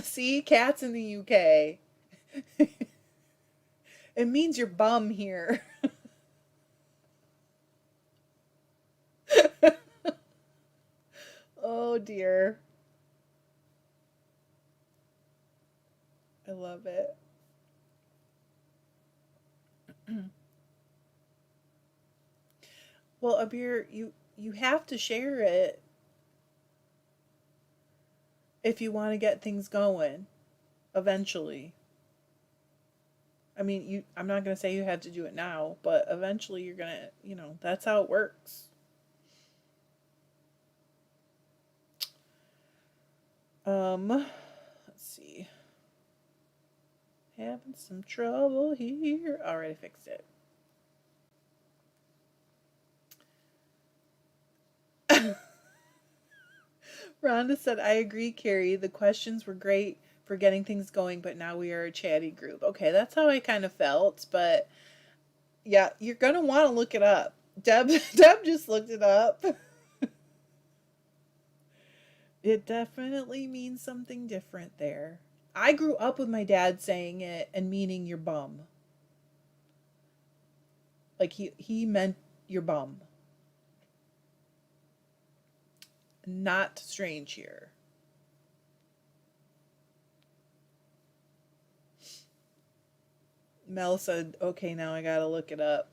See, Kat's in the UK. It means you're bum here. Oh dear. I love it. Well, Abir, you have to share it if you want to get things going eventually. I mean, I'm not going to say you have to do it now, but eventually you're going to, that's how it works. Let's see. Having some trouble here. Alright, I fixed it. Rhonda said, I agree, Carrie. The questions were great for getting things going, but now we are a chatty group. Okay, that's how I kind of felt, but yeah, you're going to want to look it up. Deb just looked it up. It definitely means something different there. I grew up with my dad saying it and meaning your bum. Like he meant your bum. Not strange here. Mel said, okay, now I gotta look it up.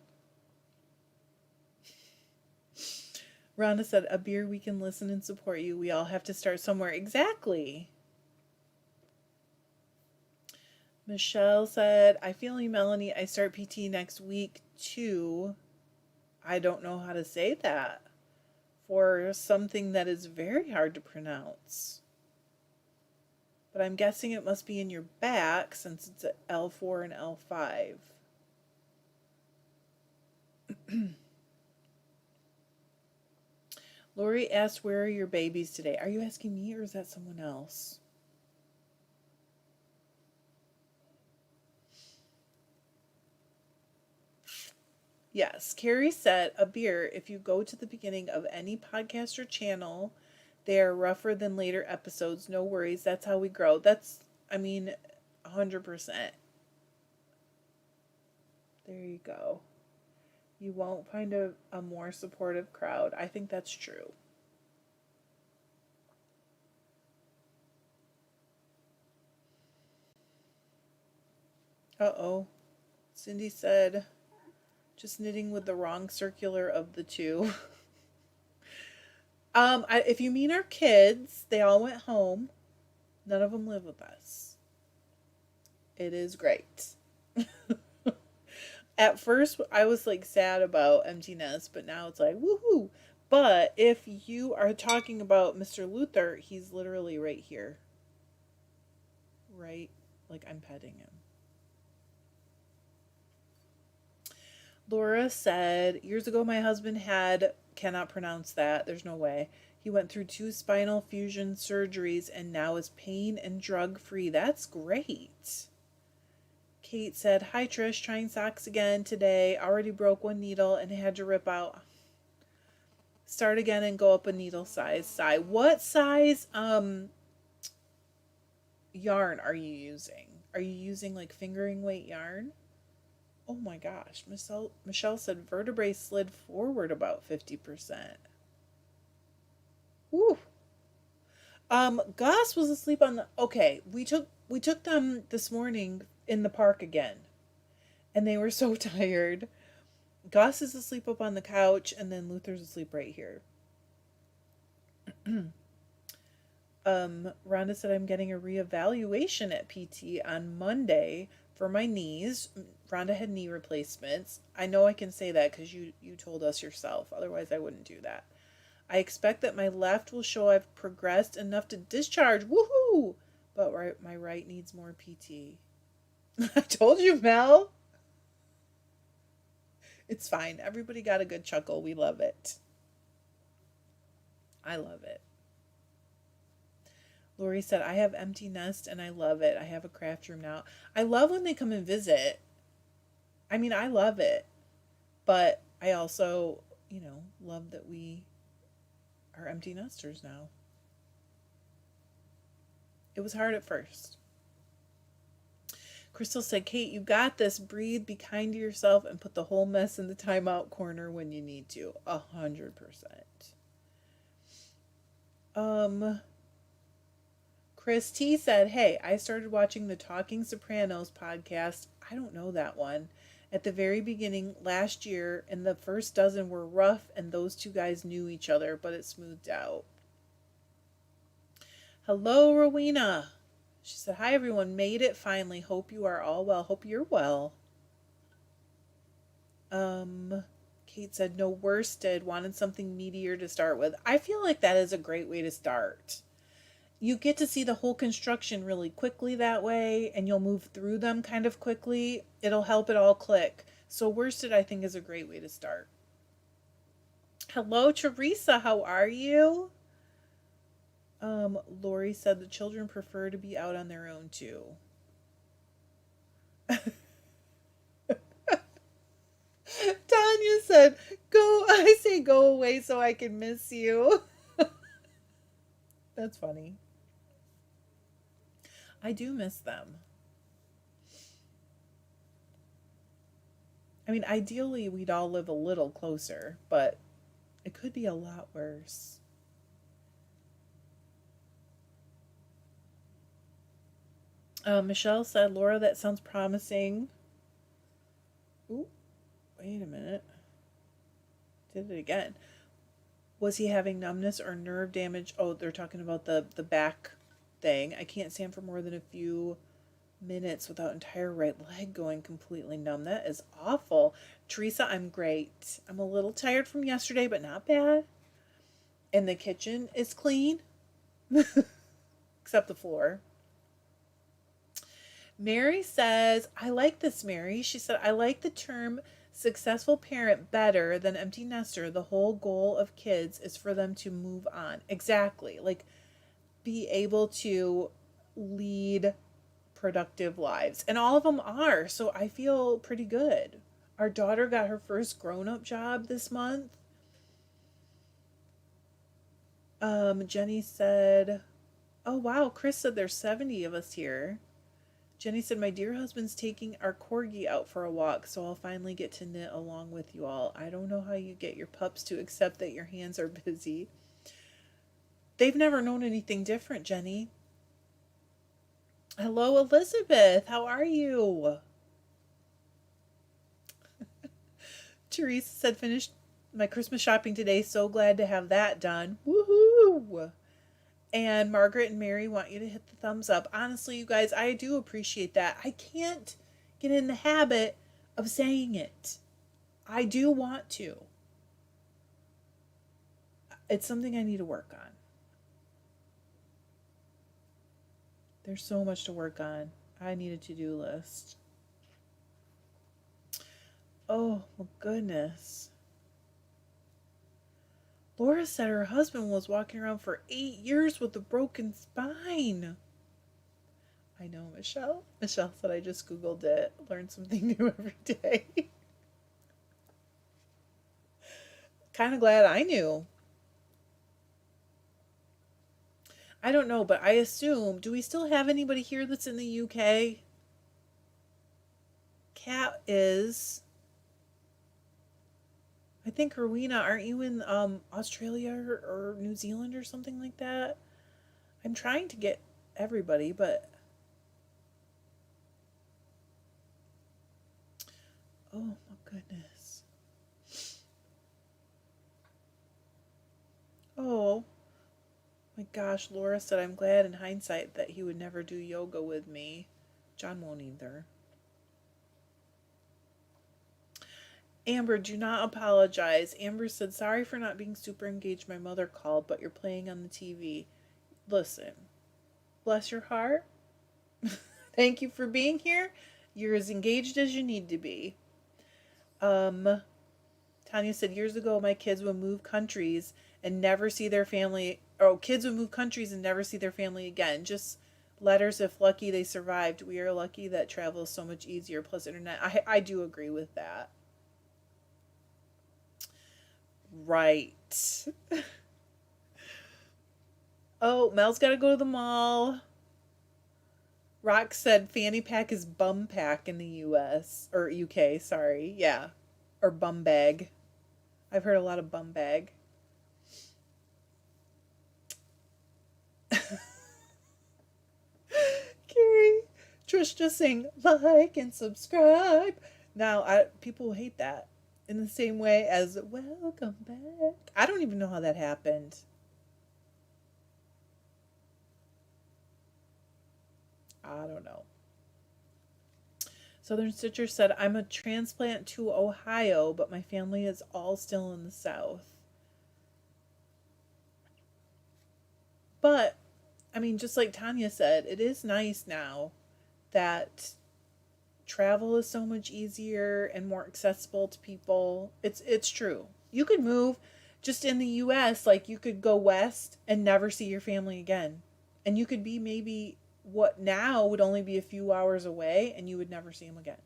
Rhonda said, Abir, we can listen and support you. We all have to start somewhere. Exactly. Michelle said, I feel you, Melanie. I start PT next week too. I don't know how to say that for something that is very hard to pronounce. But I'm guessing it must be in your back since it's at L4 and L5. Lori asked, where are your babies today? Are you asking me or is that someone else? Yes, Carrie said, Abir, if you go to the beginning of any podcast or channel, they are rougher than later episodes. No worries. That's how we grow. That's, 100%. There you go. You won't find a more supportive crowd. I think that's true. Uh-oh. Cindy said, just knitting with the wrong circular of the two. If you mean our kids, they all went home. None of them live with us. It is great. At first, I was like sad about empty nest, but now it's like woohoo. But if you are talking about Mr. Luther, he's literally right here. Right? Like I'm petting him. Laura said, years ago my husband cannot pronounce that, there's no way. He went through 2 spinal fusion surgeries and now is pain and drug free. That's great. Kate said, hi Trish, trying socks again today. Already broke 1 needle and had to rip out. Start again and go up a needle size. Sigh. What size yarn are you using? Are you using like fingering weight yarn? Oh my gosh. Michelle said vertebrae slid forward about 50%. Woo. Gus was asleep on the. Okay, we took them this morning in the park again, and they were so tired. Gus is asleep up on the couch, and then Luther's asleep right here. Rhonda said I'm getting a reevaluation at PT on Monday for my knees. Rhonda had knee replacements. I know I can say that because you told us yourself. Otherwise, I wouldn't do that. I expect that my left will show I've progressed enough to discharge. Woohoo! But my right needs more PT. I told you, Mel. It's fine. Everybody got a good chuckle. We love it. I love it. Lori said, I have empty nest and I love it. I have a craft room now. I love when they come and visit. I love it. But I also, love that we are empty nesters now. It was hard at first. Crystal said, Kate, you got this. Breathe, be kind to yourself, and put the whole mess in the timeout corner when you need to. 100%. Chris T said, hey, I started watching the Talking Sopranos podcast. I don't know that one. At the very beginning last year, and the first dozen were rough, and those two guys knew each other, but it smoothed out. Hello, Rowena. She said, hi, everyone. Made it finally. Hope you are all well. Hope you're well. Kate said, no, worsted. Wanted something meatier to start with. I feel like that is a great way to start. You get to see the whole construction really quickly that way, and you'll move through them kind of quickly. It'll help it all click. So worsted, I think, is a great way to start. Hello, Teresa. How are you? Lori said the children prefer to be out on their own too. Tanya said, I say go away so I can miss you. That's funny. I do miss them. I mean, ideally, we'd all live a little closer, but it could be a lot worse. Michelle said, Laura, that sounds promising. Ooh, wait a minute. Did it again. Was he having numbness or nerve damage? Oh, they're talking about the back thing. I can't stand for more than a few minutes without entire right leg going completely numb. That is awful. Teresa, I'm great. I'm a little tired from yesterday, but not bad. And the kitchen is clean. Except the floor. Mary says, I like this, Mary. She said, I like the term successful parent better than empty nester. The whole goal of kids is for them to move on. Exactly. Like, be able to lead productive lives. And all of them are. So I feel pretty good. Our daughter got her first grown-up job this month. Jenny said, oh, wow. Chris said there's 70 of us here. Jenny said, my dear husband's taking our corgi out for a walk, so I'll finally get to knit along with you all. I don't know how you get your pups to accept that your hands are busy. They've never known anything different, Jenny. Hello, Elizabeth. How are you? Teresa said, finished my Christmas shopping today. So glad to have that done. Woohoo! And Margaret and Mary want you to hit the thumbs up. Honestly, you guys, I do appreciate that. I can't get in the habit of saying it. I do want to. It's something I need to work on. There's so much to work on. I need a to-do list. Oh, my goodness. Laura said her husband was walking around for 8 years with a broken spine. I know, Michelle. Michelle said I just Googled it. Learn something new every day. Kind of glad I knew. I don't know, but I assume, do we still have anybody here that's in the UK? Kat is. I think, Rowena, aren't you in Australia or New Zealand or something like that? I'm trying to get everybody, but... oh, my goodness. Oh, my gosh, Laura said, I'm glad in hindsight that he would never do yoga with me. John won't either. Amber, do not apologize. Amber said, sorry for not being super engaged. My mother called, but you're playing on the TV. Listen, bless your heart. Thank you for being here. You're as engaged as you need to be. Tanya said, years ago, my kids would move countries and never see their family. Oh, kids would move countries and never see their family again. Just letters if lucky they survived. We are lucky that travel is so much easier. Plus internet. I do agree with that. Right. Oh, Mel's got to go to the mall. Rock said fanny pack is bum pack in the US. Or UK, sorry. Yeah. Or bum bag. I've heard a lot of bum bag. Carrie. Trish just saying like and subscribe. Now, people hate that in the same way as welcome back. I don't even know how that happened. I don't know. Southern Stitcher said, I'm a transplant to Ohio, but my family is all still in the South. But, I mean, just like Tanya said, it is nice now that travel is so much easier and more accessible to people. It's true. You could move just in the US, like you could go west and never see your family again. And you could be maybe what now would only be a few hours away and you would never see them again.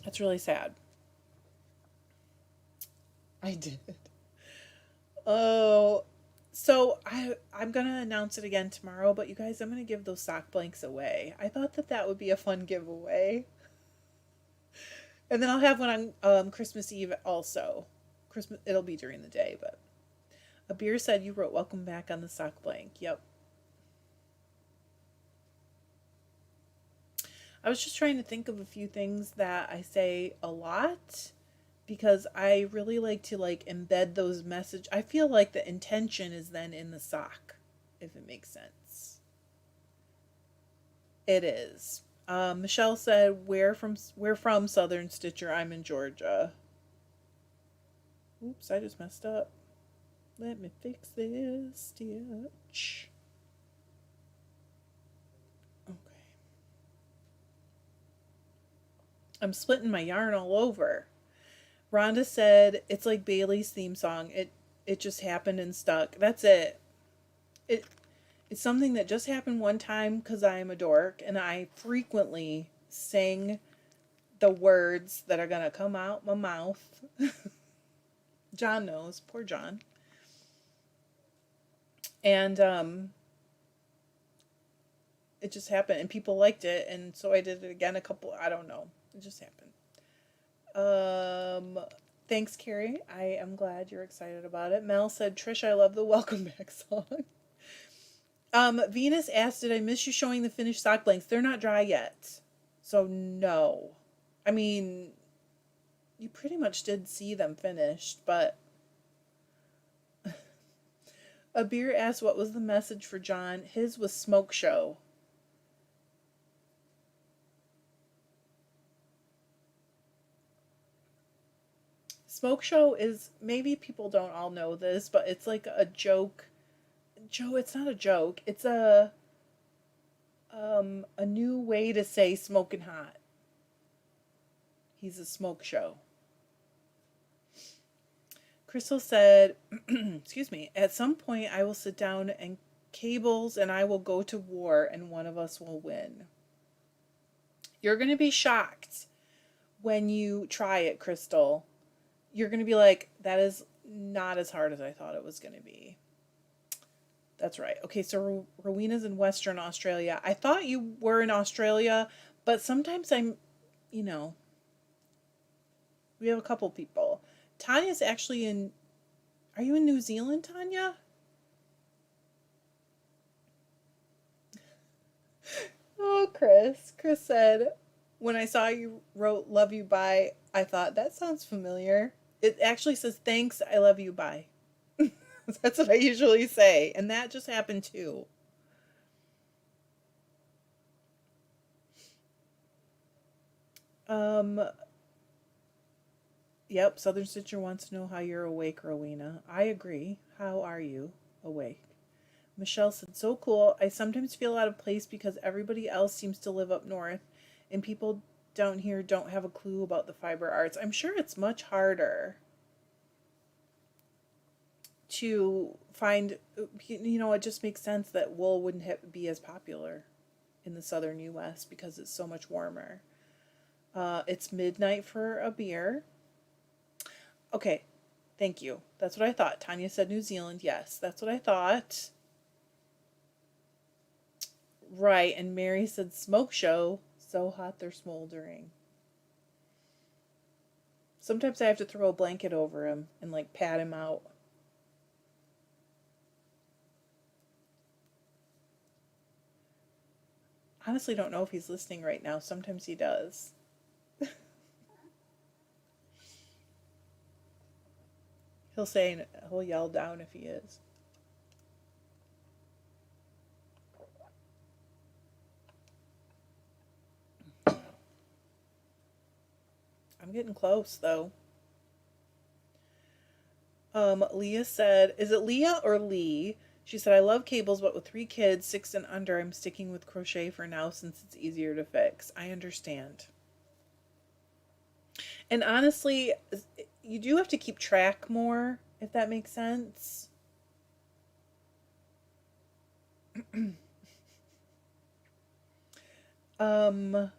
That's really sad. I did. Oh, so I'm gonna announce it again tomorrow, but you guys, I'm gonna give those sock blanks away. I thought that that would be a fun giveaway. And then I'll have one on Christmas Eve also. Christmas, it'll be during the day, but a beer said you wrote welcome back on the sock blank. Yep. I was just trying to think of a few things that I say a lot because I really like to like embed those message. I feel like the intention is then in the sock, if it makes sense. It is. Michelle said, We're from Southern Stitcher. I'm in Georgia." Oops, I just messed up. Let me fix this stitch. Okay. I'm splitting my yarn all over. Rhonda said, "It's like Bailey's theme song. It just happened and stuck." That's it. It it's something that just happened one time because I am a dork and I frequently sing the words that are gonna come out my mouth. John knows, poor John. And it just happened and people liked it and so I did it again a couple, I don't know. It just happened. Thanks, Carrie. I am glad you're excited about it. Mel said, "Trish, I love the welcome back song." Venus asked, "Did I miss you showing the finished sock blanks?" They're not dry yet. So no. I mean, you pretty much did see them finished, but a beer asked what was the message for John. His was smoke show. Smoke show is, maybe people don't all know this, but it's like a joke. Joe, it's not a joke. It's a new way to say smoking hot. He's a smoke show. Crystal said, excuse me, "At some point I will sit down and cables and I will go to war and one of us will win." You're going to be shocked when you try it, Crystal. You're going to be like, that is not as hard as I thought it was going to be. That's right. Okay, so Rowena's in Western Australia. I thought you were in Australia, but sometimes you know, we have a couple people. Tanya's actually in, are you in New Zealand, Tanya? Oh, Chris. Chris said, "When I saw you wrote love you bye, I thought that sounds familiar." It actually says thanks, I love you bye. That's what I usually say. And that just happened too. Um, yep, Southern Stitcher wants to know how you're awake, Rowena. I agree. How are you awake? Michelle said, "So cool. I sometimes feel out of place because everybody else seems to live up north and people down here don't have a clue about the fiber arts." I'm sure it's much harder to find, you know, it just makes sense that wool wouldn't be as popular in the southern US because it's so much warmer. It's midnight for a beer. Okay, thank you. That's what I thought. Tanya said New Zealand. Yes, that's what I thought. Right, and Mary said smoke show. So hot they're smoldering. Sometimes I have to throw a blanket over him and like pat him out. Honestly, don't know if he's listening right now. Sometimes he does. He'll yell down if he is. I'm getting close though. Leah said, is it Leah or Lee? She said, I love cables, but with 3 kids, 6 and under, I'm sticking with crochet for now since it's easier to fix. I understand. And honestly, you do have to keep track more, if that makes sense. um,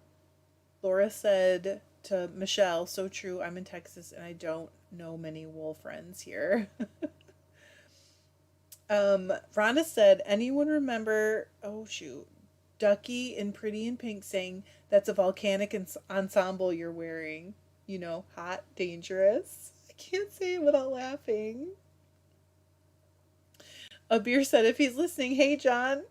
Laura said to Michelle, so true, I'm in Texas and I don't know many wool friends here. Rhonda said, anyone remember, oh shoot, Ducky in Pretty in Pink saying, that's a volcanic ensemble you're wearing. You know, hot, dangerous. I can't say it without laughing. A beer said, if he's listening, hey John.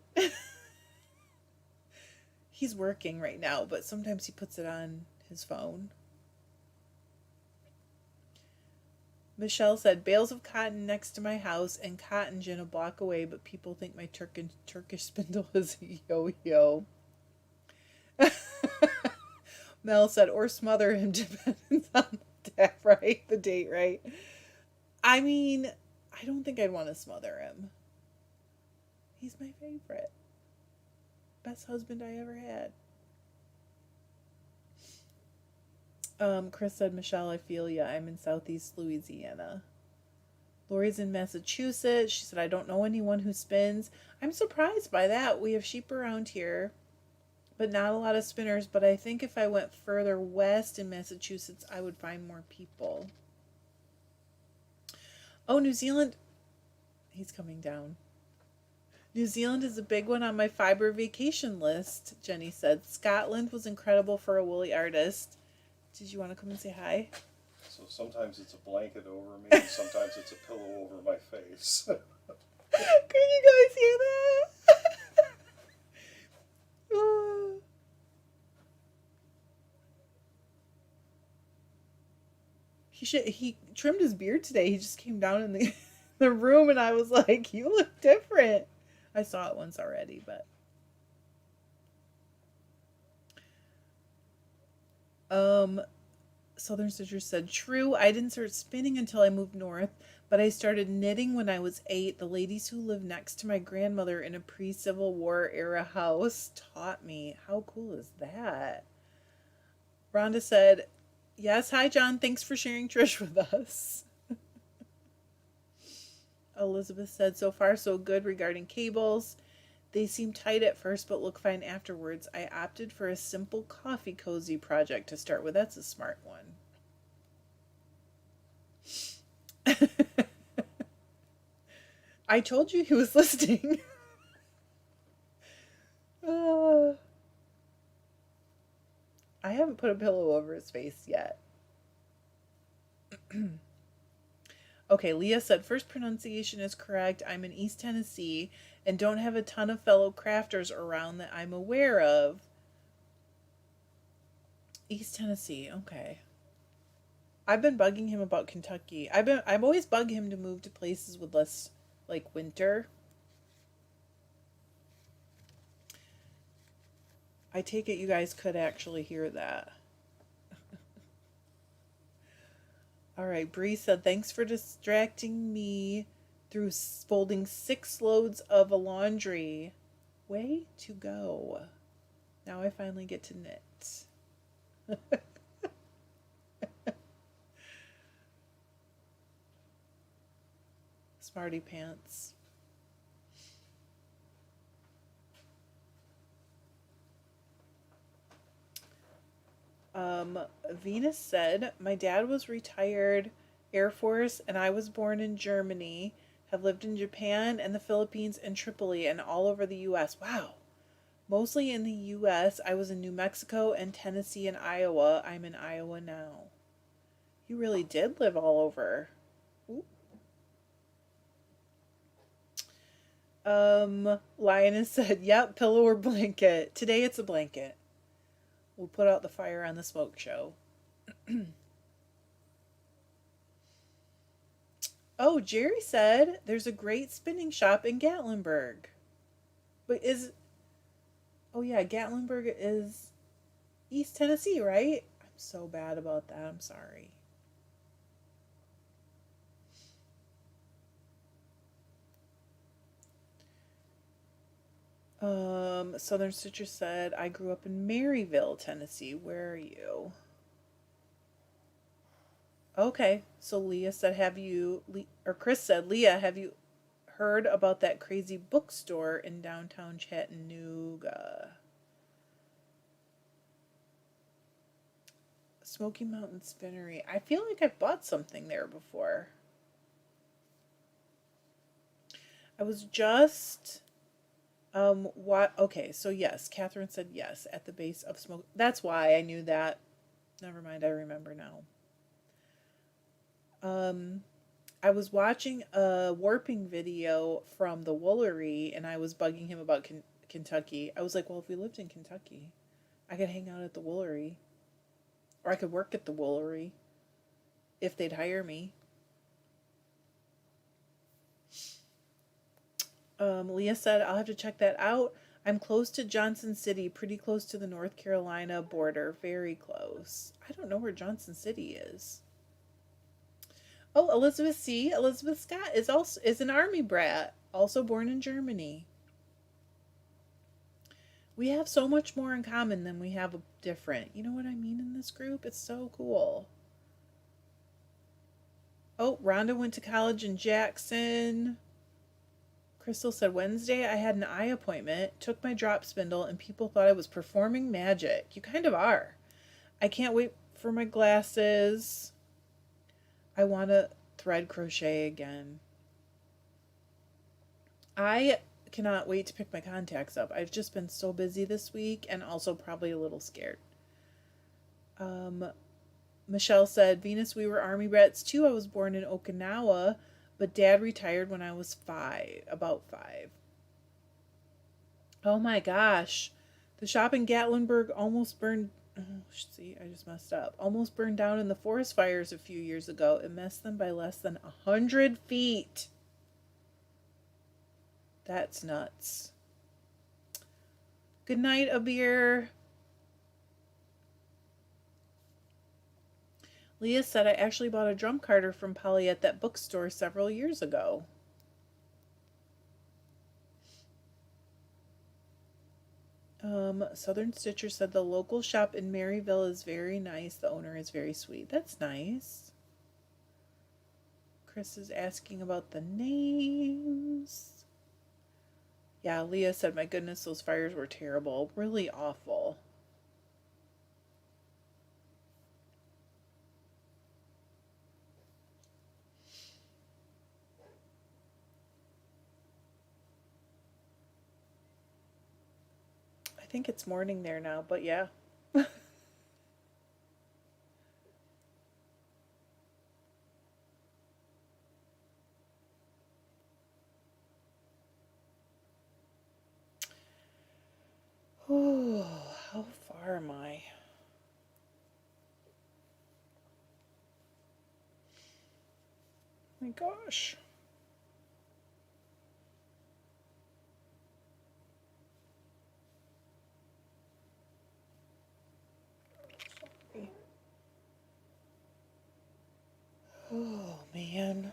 He's working right now, but sometimes he puts it on his phone. Michelle said, bales of cotton next to my house and cotton gin a block away, but people think my Turkish spindle is a yo-yo. Mel said, or smother him, depends on the date, right? I mean, I don't think I'd want to smother him. He's my favorite. Best husband I ever had. Chris said, Michelle, I feel ya. I'm in Southeast Louisiana. Lori's in Massachusetts. She said, I don't know anyone who spins. I'm surprised by that. We have sheep around here, but not a lot of spinners. But I think if I went further west in Massachusetts, I would find more people. Oh, New Zealand. He's coming down. New Zealand is a big one on my fiber vacation list, Jenny said. Scotland was incredible for a woolly artist. Did you want to come and say hi? So sometimes it's a blanket over me, and sometimes it's a pillow over my face. Can you guys hear that? He trimmed his beard today. He just came down in the room, and I was like, you look different. I saw it once already, but Southern Stitcher said, true, I didn't start spinning until I moved north, but I started knitting when I was 8. The ladies who lived next to my grandmother in a pre-Civil War era house taught me. How cool is that? Rhonda said, yes, hi John, thanks for sharing Trish with us. Elizabeth said, so far so good regarding cables. They seem tight at first but look fine afterwards. I opted for a simple coffee cozy project to start with. That's a smart one. I told you he was listening. I haven't put a pillow over his face yet. Okay, Leah said, first pronunciation is correct. I'm in East Tennessee and don't have a ton of fellow crafters around that I'm aware of. East Tennessee, okay. I've been bugging him about Kentucky. I've always bugged him to move to places with less, like, winter. I take it you guys could actually hear that. All right, Bree said, thanks for distracting me through folding 6 loads of a laundry. Way to go. Now I finally get to knit. Smarty pants. Venus said, my dad was retired Air Force and I was born in Germany, have lived in Japan and the Philippines and Tripoli and all over the U.S. Wow. Mostly in the U.S. I was in New Mexico and Tennessee and Iowa. I'm in Iowa now. You really did live all over. Ooh. Lioness said, yep, pillow or blanket. Today it's a blanket. We'll put out the fire on the smoke show. Oh, Jerry said there's a great spinning shop in Gatlinburg. But is oh yeah, Gatlinburg is East Tennessee, right? I'm so bad about that. I'm sorry. Southern Citrus said, I grew up in Maryville, Tennessee. Where are you? Okay, so Leah said, or Chris said, Leah, have you heard about that crazy bookstore in downtown Chattanooga? Smoky Mountain Spinnery. I feel like I've bought something there before. I was just what okay, so yes, Catherine said yes at the base of smoke. That's why I knew that. Never mind, I remember now. Um I was watching a warping video from the Woolery and I was bugging him about Kentucky. I was like, well, if we lived in Kentucky, I could hang out at the Woolery. Or I could work at the Woolery if they'd hire me. Leah said, I'll have to check that out. I'm close to Johnson City, pretty close to the North Carolina border, very close. I don't know where Johnson City is. Oh, Elizabeth C. Elizabeth Scott is an army brat, also born in Germany. We have so much more in common than we have different. You know what I mean in this group? It's so cool. Oh, Rhonda went to college in Jackson. Crystal said, Wednesday I had an eye appointment, took my drop spindle, and people thought I was performing magic. You kind of are. I can't wait for my glasses. I want to thread crochet again. I cannot wait to pick my contacts up. I've just been so busy this week and also probably a little scared. Um, Michelle said, Venus, we were Army brats too. I was born in Okinawa, but Dad retired when I was about five. Oh my gosh. The shop in Gatlinburg almost burned. Oh, see, I just messed up. Almost burned down in the forest fires a few years ago. It messed them by less than 100 feet. That's nuts. Good night, Abir. Leah said I actually bought a drum carter from Polly at that bookstore several years ago. Southern Stitcher said the local shop in Maryville is very nice. The owner is very sweet. That's nice. Chris is asking about the names. Yeah, Leah said, my goodness, those fires were terrible. Really awful. I think it's morning there now, but yeah. Oh, how far am I? Oh my gosh. Oh man.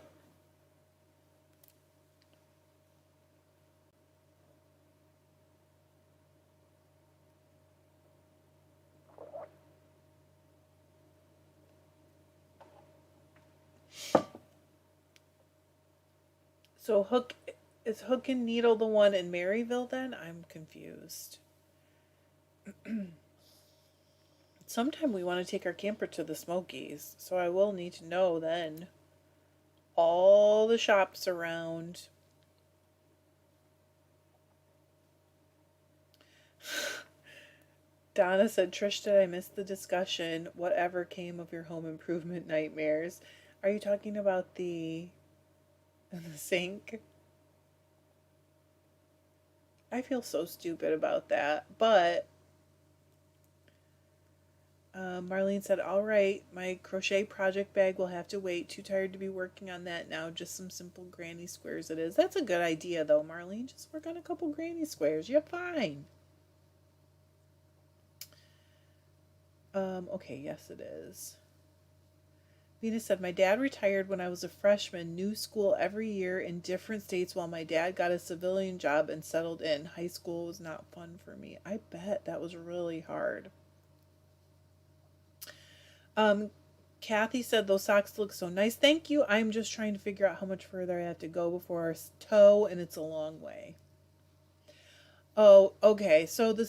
So Hook and Needle the one in Maryville then? I'm confused. Sometime we want to take our camper to the Smokies, so I will need to know then all the shops around. Donna said, Trish, did I miss the discussion? Whatever came of your home improvement nightmares? Are you talking about the sink? I feel so stupid about that, but Marlene said, all right, my crochet project bag will have to wait. Too tired to be working on that now. Just some simple granny squares it is. That's a good idea, though, Marlene. Just work on a couple granny squares. You're fine. Okay, yes, it is. Venus said, my dad retired when I was a freshman, new school every year in different states while my dad got a civilian job and settled in. High school was not fun for me. I bet that was really hard. Um, Kathy said those socks look so nice. Thank you. I'm just trying to figure out how much further I have to go before our toe, and it's a long way. Oh, okay. So the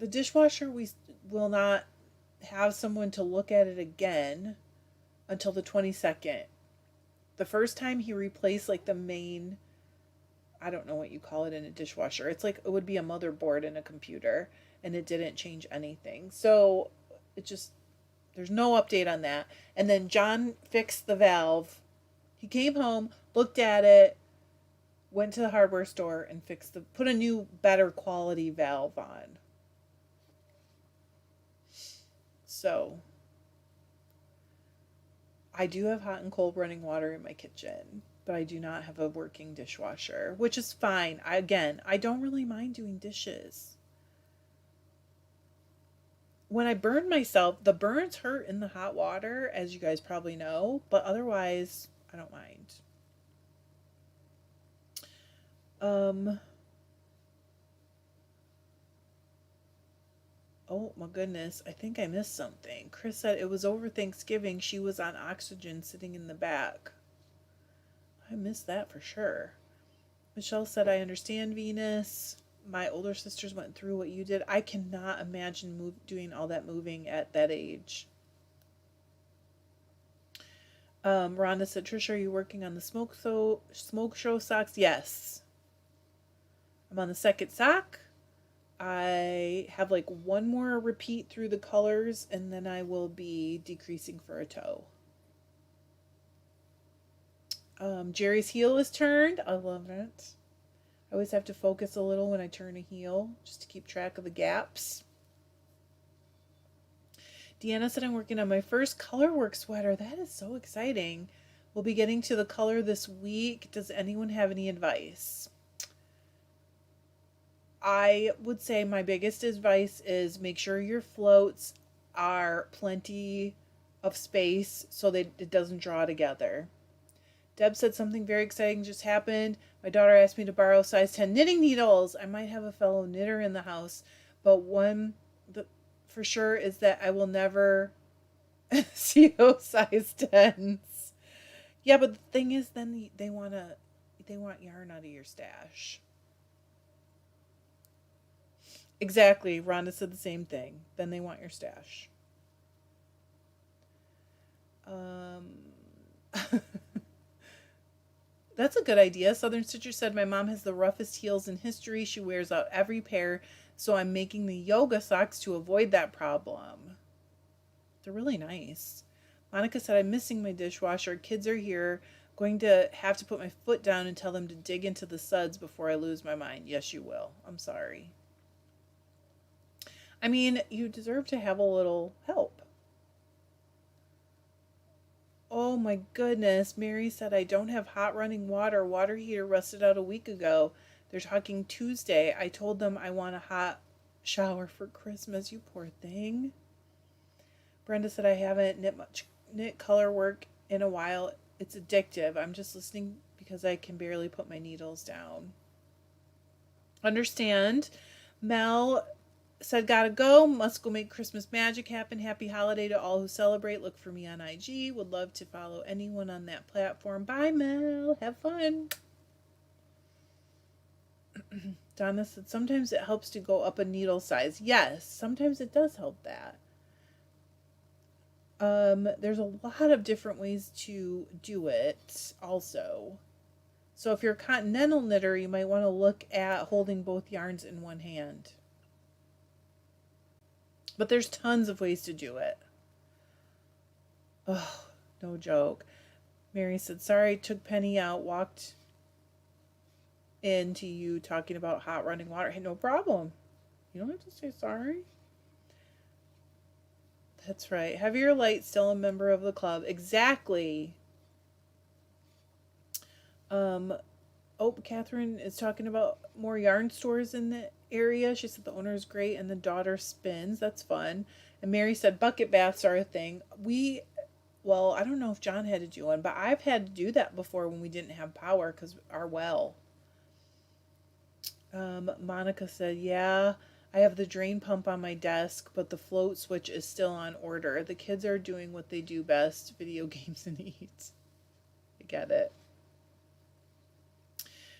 dishwasher, we will not have someone to look at it again until the 22nd. The first time he replaced like the main, I don't know what you call it in a dishwasher. It's like it would be a motherboard in a computer, and it didn't change anything. So it just, there's no update on that. And then John fixed the valve. He came home, looked at it, went to the hardware store and put a new, better quality valve on. So I do have hot and cold running water in my kitchen, but I do not have a working dishwasher, which is fine. I don't really mind doing dishes. When I burn myself, the burns hurt in the hot water, as you guys probably know, but otherwise, I don't mind. Oh my goodness, I think I missed something. Chris said it was over Thanksgiving. She was on oxygen sitting in the back. I missed that for sure. Michelle said, I understand, Venus. My older sisters went through what you did. I cannot imagine doing all that moving at that age. Rhonda said, Trisha, are you working on the smoke show socks? Yes. I'm on the second sock. I have like one more repeat through the colors, and then I will be decreasing for a toe. Jerry's heel is turned. I love it. I always have to focus a little when I turn a heel, just to keep track of the gaps. Deanna said I'm working on my first colorwork sweater. That is so exciting. We'll be getting to the color this week. Does anyone have any advice? I would say my biggest advice is make sure your floats are plenty of space so that it doesn't draw together. Deb said something very exciting just happened. My daughter asked me to borrow size 10 knitting needles. I might have a fellow knitter in the house, but one for sure is that I will never see those size 10s. Yeah, but the thing is, then they want yarn out of your stash. Exactly. Rhonda said the same thing. Then they want your stash. That's a good idea. Southern Stitcher said, my mom has the roughest heels in history. She wears out every pair, so I'm making the yoga socks to avoid that problem. They're really nice. Monica said, I'm missing my dishwasher. Kids are here. Going to have to put my foot down and tell them to dig into the suds before I lose my mind. Yes, you will. I'm sorry. I mean, you deserve to have a little help. Oh my goodness. Mary said, I don't have hot running water. Water heater rusted out a week ago. They're talking Tuesday. I told them I want a hot shower for Christmas. You poor thing. Brenda said, I haven't knit color work in a while. It's addictive. I'm just listening because I can barely put my needles down. Understand. Mel said, gotta go. Must go make Christmas magic happen. Happy holiday to all who celebrate. Look for me on IG. Would love to follow anyone on that platform. Bye, Mel. Have fun. Donna said, sometimes it helps to go up a needle size. Yes, sometimes it does help that. There's a lot of different ways to do it also. So if you're a continental knitter, you might want to look at holding both yarns in one hand. But there's tons of ways to do it. Oh, no joke. Mary said, sorry, took Penny out, walked into you talking about hot running water. Hey, no problem. You don't have to say sorry. That's right. Heavier Light, still a member of the club. Exactly. Um, oh, Catherine is talking about more yarn stores in the area. She said the owner is great and the daughter spins. That's fun. And Mary said bucket baths are a thing. Well, I don't know if John had to do one, but I've had to do that before when we didn't have power because our well. Monica said, yeah, I have the drain pump on my desk, but the float switch is still on order. The kids are doing what they do best, video games and eat. I get it.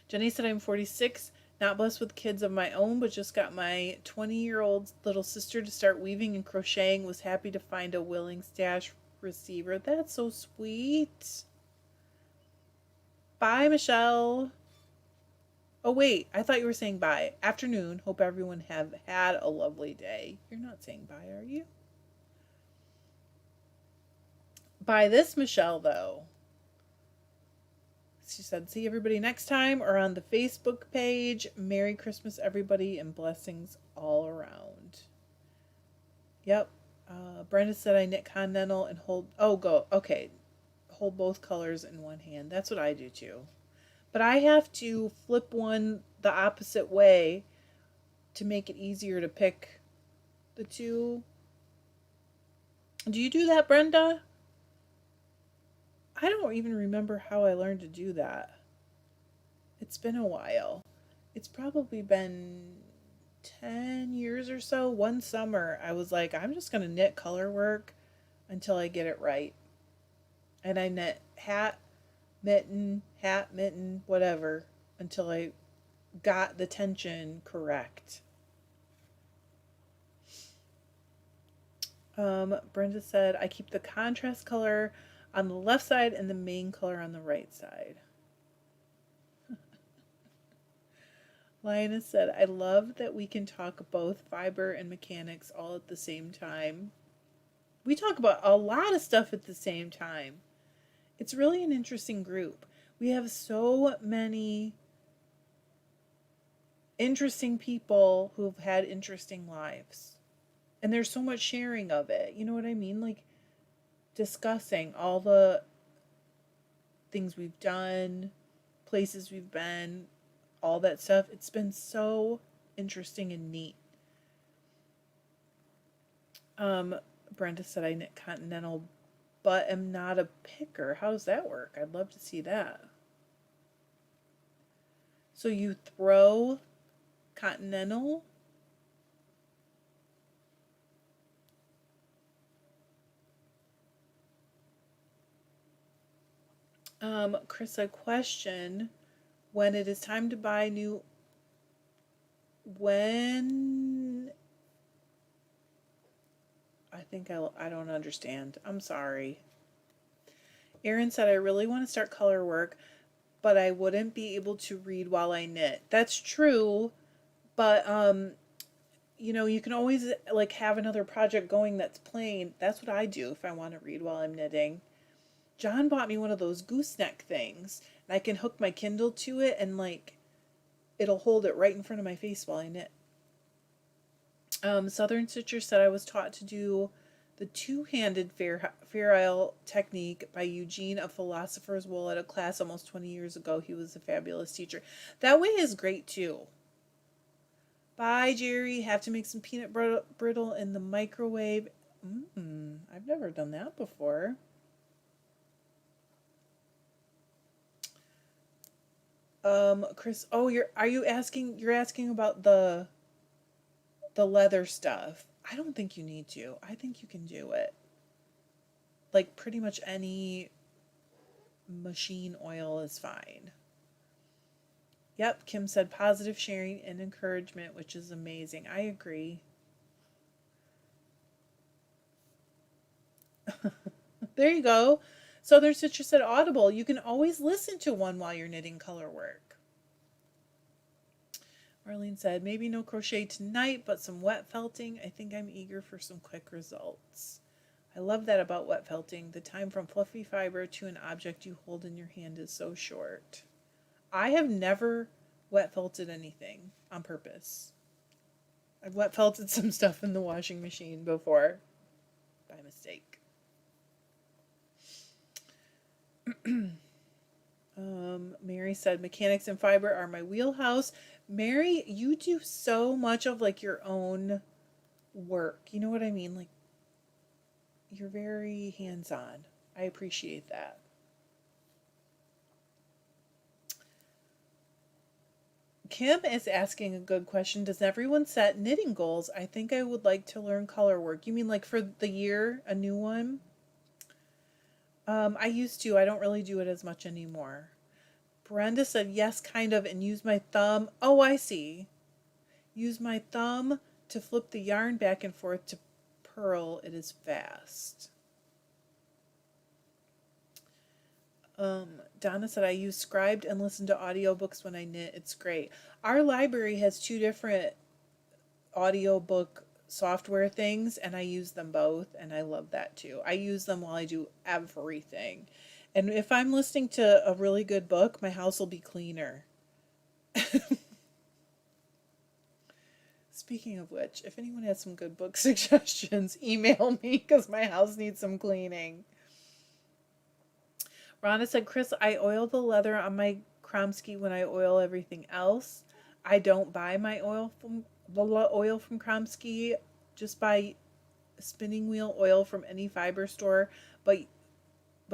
Jenny said, I'm 46, not blessed with kids of my own, but just got my 20-year-old little sister to start weaving and crocheting. Was happy to find a willing stash receiver. That's so sweet. Bye, Michelle. Oh, wait, I thought you were saying bye. Afternoon. Hope everyone have had a lovely day. You're not saying bye, are you? Bye this Michelle, though. She said, see everybody next time or on the Facebook page. Merry Christmas, everybody, and blessings all around. Yep. Brenda said, I knit continental and hold... Oh, go. Okay. Hold both colors in one hand. That's what I do, too. But I have to flip one the opposite way to make it easier to pick the two. Do you do that, Brenda? I don't even remember how I learned to do that. It's been a while. It's probably been 10 years or so. One summer, I was like, I'm just going to knit color work until I get it right. And I knit hat, mitten, whatever, until I got the tension correct. Brenda said, I keep the contrast color on the left side and the main color on the right side. Lioness said, I love that we can talk both fiber and mechanics all at the same time. We talk about a lot of stuff at the same time. It's really an interesting group. We have so many interesting people who've had interesting lives. And there's so much sharing of it. You know what I mean? Like discussing all the things we've done, places we've been, all that stuff. It's been so interesting and neat. Brenda said I knit continental but am not a picker. How does that work? I'd love to see that. So you throw continental. Chris, a question. When it is time to buy new... When... I don't understand. I'm sorry. Erin said, I really want to start color work, but I wouldn't be able to read while I knit. That's true, but you know, you can always like have another project going that's plain. That's what I do if I want to read while I'm knitting. John bought me one of those gooseneck things, and I can hook my Kindle to it, and like it'll hold it right in front of my face while I knit. Southern Stitcher said I was taught to do the two-handed Fair Isle technique by Eugene of Philosopher's Wool at a class almost 20 years ago. He was a fabulous teacher. That way is great too. Bye, Jerry. Have to make some peanut brittle in the microwave. I've never done that before. Chris, you're asking about the leather stuff. I don't think you need to. I think you can do it. Like pretty much any machine oil is fine. Yep, Kim said positive sharing and encouragement, which is amazing. I agree. There you go. Southern Stitcher said Audible. You can always listen to one while you're knitting color work. Marlene said, maybe no crochet tonight, but some wet felting. I think I'm eager for some quick results. I love that about wet felting. The time from fluffy fiber to an object you hold in your hand is so short. I have never wet felted anything on purpose. I've wet felted some stuff in the washing machine before. But my mistake. Mary said mechanics and fiber are my wheelhouse. Mary, you do so much of like your own work. You know what I mean? Like, you're very hands-on. I appreciate that. Kim is asking a good question. Does everyone set knitting goals? I think I would like to learn color work. You mean like for the year, a new one? I used to. I don't really do it as much anymore. Brenda said yes, kind of, and use my thumb. Oh, I see. Use my thumb to flip the yarn back and forth to purl. It is fast. Donna said I use Scribed and listen to audiobooks when I knit. It's great. Our library has 2 different audiobook software things, and I use them both, and I love that too. I use them while I do everything. And if I'm listening to a really good book, my house will be cleaner. Speaking of which, if anyone has some good book suggestions, email me because my house needs some cleaning. Rhonda said, Chris, I oil the leather on my Kromsky when I oil everything else. I don't buy my oil from Kromsky. Just buy spinning wheel oil from any fiber store, but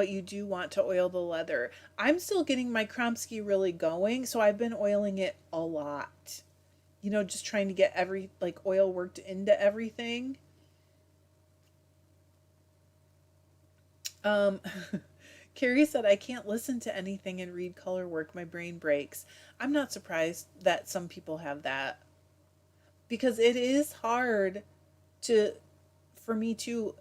you do want to oil the leather. I'm still getting my Kromsky really going, so I've been oiling it a lot. You know, just trying to get every like oil worked into everything. Carrie said, I can't listen to anything and read color work. My brain breaks. I'm not surprised that some people have that. Because it is hard for me to,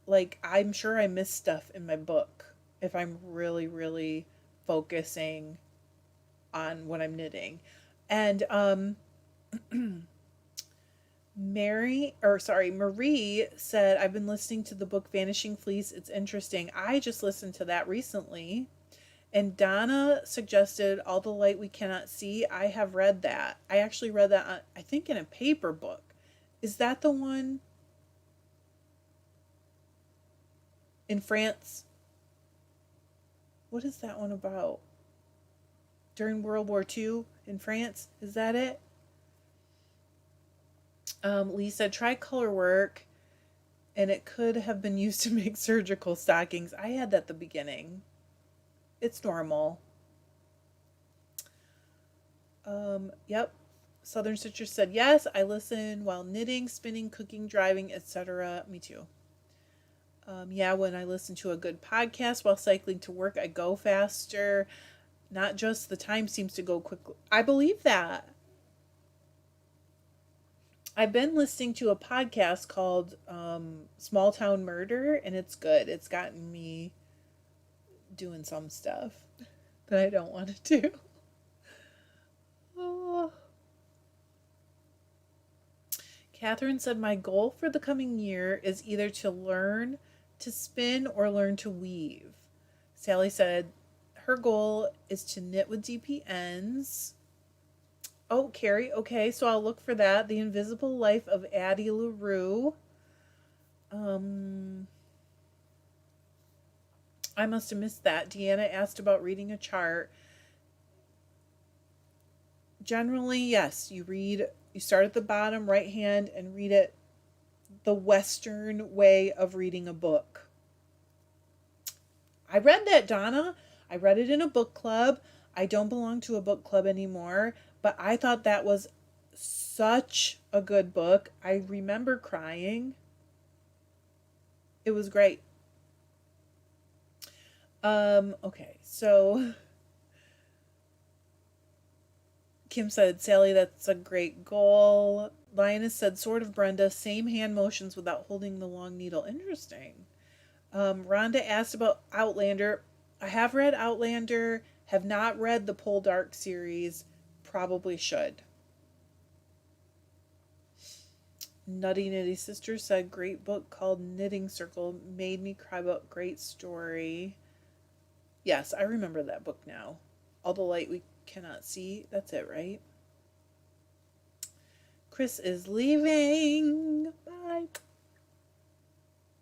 like, I'm sure I miss stuff in my book if I'm really, really focusing on what I'm knitting. And, Marie said, I've been listening to the book Vanishing Fleece. It's interesting. I just listened to that recently. And Donna suggested All the Light We Cannot See. I have read that. I actually read that, I think, in a paper book. Is that the one in France? What is that one about? During World War II in France? Is that it? Lee said, try color work, and it could have been used to make surgical stockings. I had that at the beginning. It's normal. Yep. Southern Citrus said, yes, I listen while knitting, spinning, cooking, driving, etc. Me too. Yeah, when I listen to a good podcast while cycling to work, I go faster. Not just the time seems to go quickly. I believe that. I've been listening to a podcast called Small Town Murder, and it's good. It's gotten me doing some stuff that I don't want to do. Oh. Catherine said, my goal for the coming year is either to learn to spin or learn to weave. Sally said her goal is to knit with DPNs. Oh, Carrie, okay, so I'll look for that. The Invisible Life of Addie LaRue. I must have missed that. Deanna asked about reading a chart. Generally, yes, you start at the bottom right hand and read it the Western way of reading a book. I read that, Donna. I read it in a book club. I don't belong to a book club anymore, but I thought that was such a good book. I remember crying. It was great. Okay, so Kim said, Sally, that's a great goal. Lioness said, sort of, Brenda, same hand motions without holding the long needle. Interesting. Rhonda asked about Outlander. I have read Outlander, have not read the Poldark series, probably should. Nutty Nitty Sister said, great book called Knitting Circle, made me cry about great story. Yes, I remember that book now. All the Light We Cannot See. That's it, right? Chris is leaving. Bye.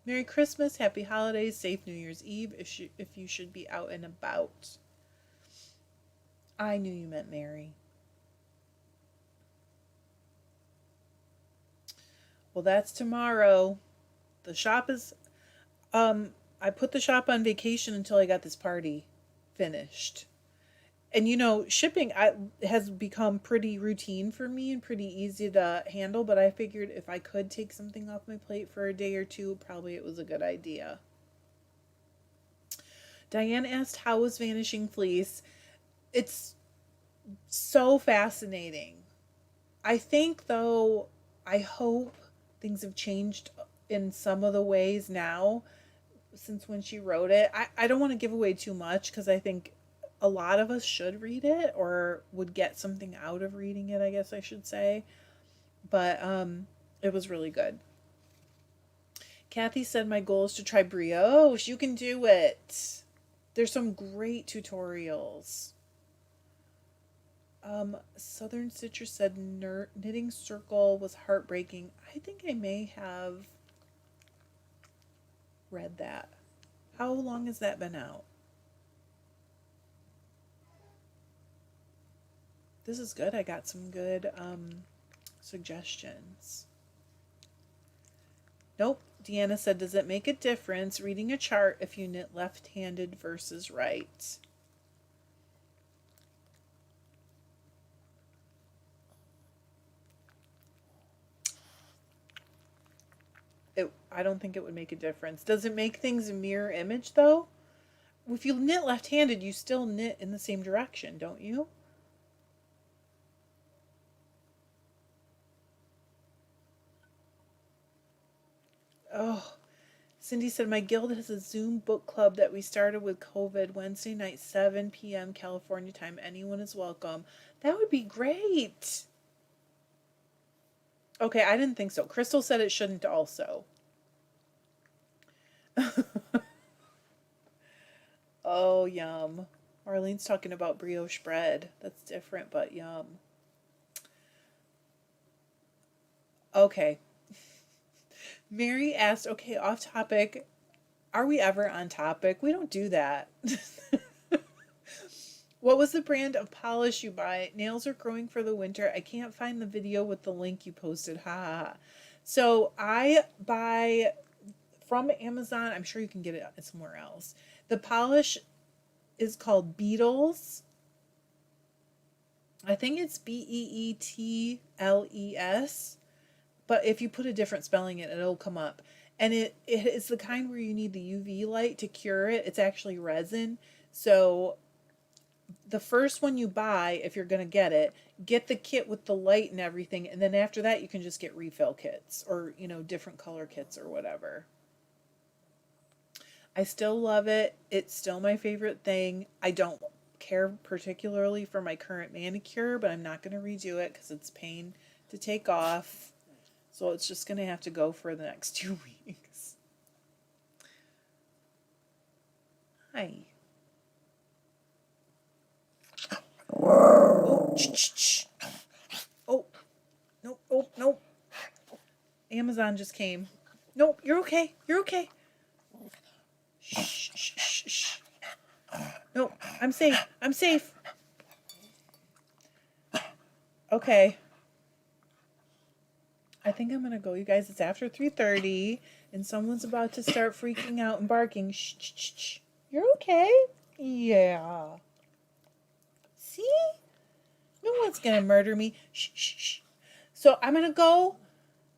Merry Christmas, Happy Holidays, Safe New Year's Eve if you should be out and about. I knew you meant Merry. Well, that's tomorrow. The shop is I put the shop on vacation until I got this party finished. And shipping has become pretty routine for me and pretty easy to handle, but I figured if I could take something off my plate for a day or two, probably it was a good idea. Diane asked, how was Vanishing Fleece? It's so fascinating. I think, though, I hope things have changed in some of the ways now since when she wrote it. I don't want to give away too much because I think a lot of us should read it or would get something out of reading it, I guess I should say. But it was really good. Kathy said my goal is to try brioche. You can do it. There's some great tutorials. Southern Citrus said Knitting Circle was heartbreaking. I think I may have read that. How long has that been out? This is good. I got some good suggestions. Nope. Deanna said, does it make a difference reading a chart if you knit left-handed versus right? I don't think it would make a difference. Does it make things a mirror image, though? If you knit left-handed, you still knit in the same direction, don't you? Oh, Cindy said, my guild has a Zoom book club that we started with COVID, Wednesday night, 7 p.m. California time. Anyone is welcome. That would be great. Okay, I didn't think so. Crystal said it shouldn't also. Oh, yum. Marlene's talking about brioche bread. That's different, but yum. Okay. Mary asked, okay, off topic. Are we ever on topic? We don't do that. What was the brand of polish you buy? Nails are growing for the winter. I can't find the video with the link you posted. Ha ha ha. So I buy from Amazon. I'm sure you can get it somewhere else. The polish is called Beetles. I think it's Beetles. But if you put a different spelling in it, it'll come up. And it's the kind where you need the UV light to cure it. It's actually resin. So the first one you buy, if you're going to get the kit with the light and everything. And then after that, you can just get refill kits or, different color kits or whatever. I still love it. It's still my favorite thing. I don't care particularly for my current manicure, but I'm not going to redo it because it's pain to take off. So it's just going to have to go for the next 2 weeks. Hi. Oh, shh. Oh, nope, oh, nope. Amazon just came. Nope, you're okay. You're okay. Shh. Nope, I'm safe. I'm safe. Okay. I think I'm gonna go, you guys. It's after 3:30, and someone's about to start freaking out and barking. Shh. You're okay? Yeah. See? No one's gonna murder me. Shh. So I'm gonna go.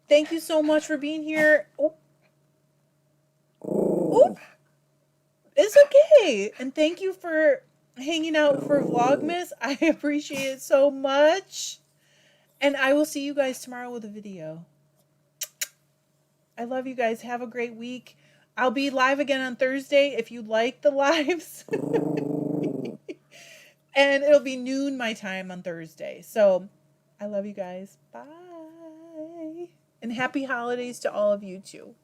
Thank you so much for being here. Oh. It's okay. And thank you for hanging out for Vlogmas. I appreciate it so much. And I will see you guys tomorrow with a video. I love you guys. Have a great week. I'll be live again on Thursday if you like the lives. And it'll be noon my time on Thursday. So I love you guys. Bye. And happy holidays to all of you too.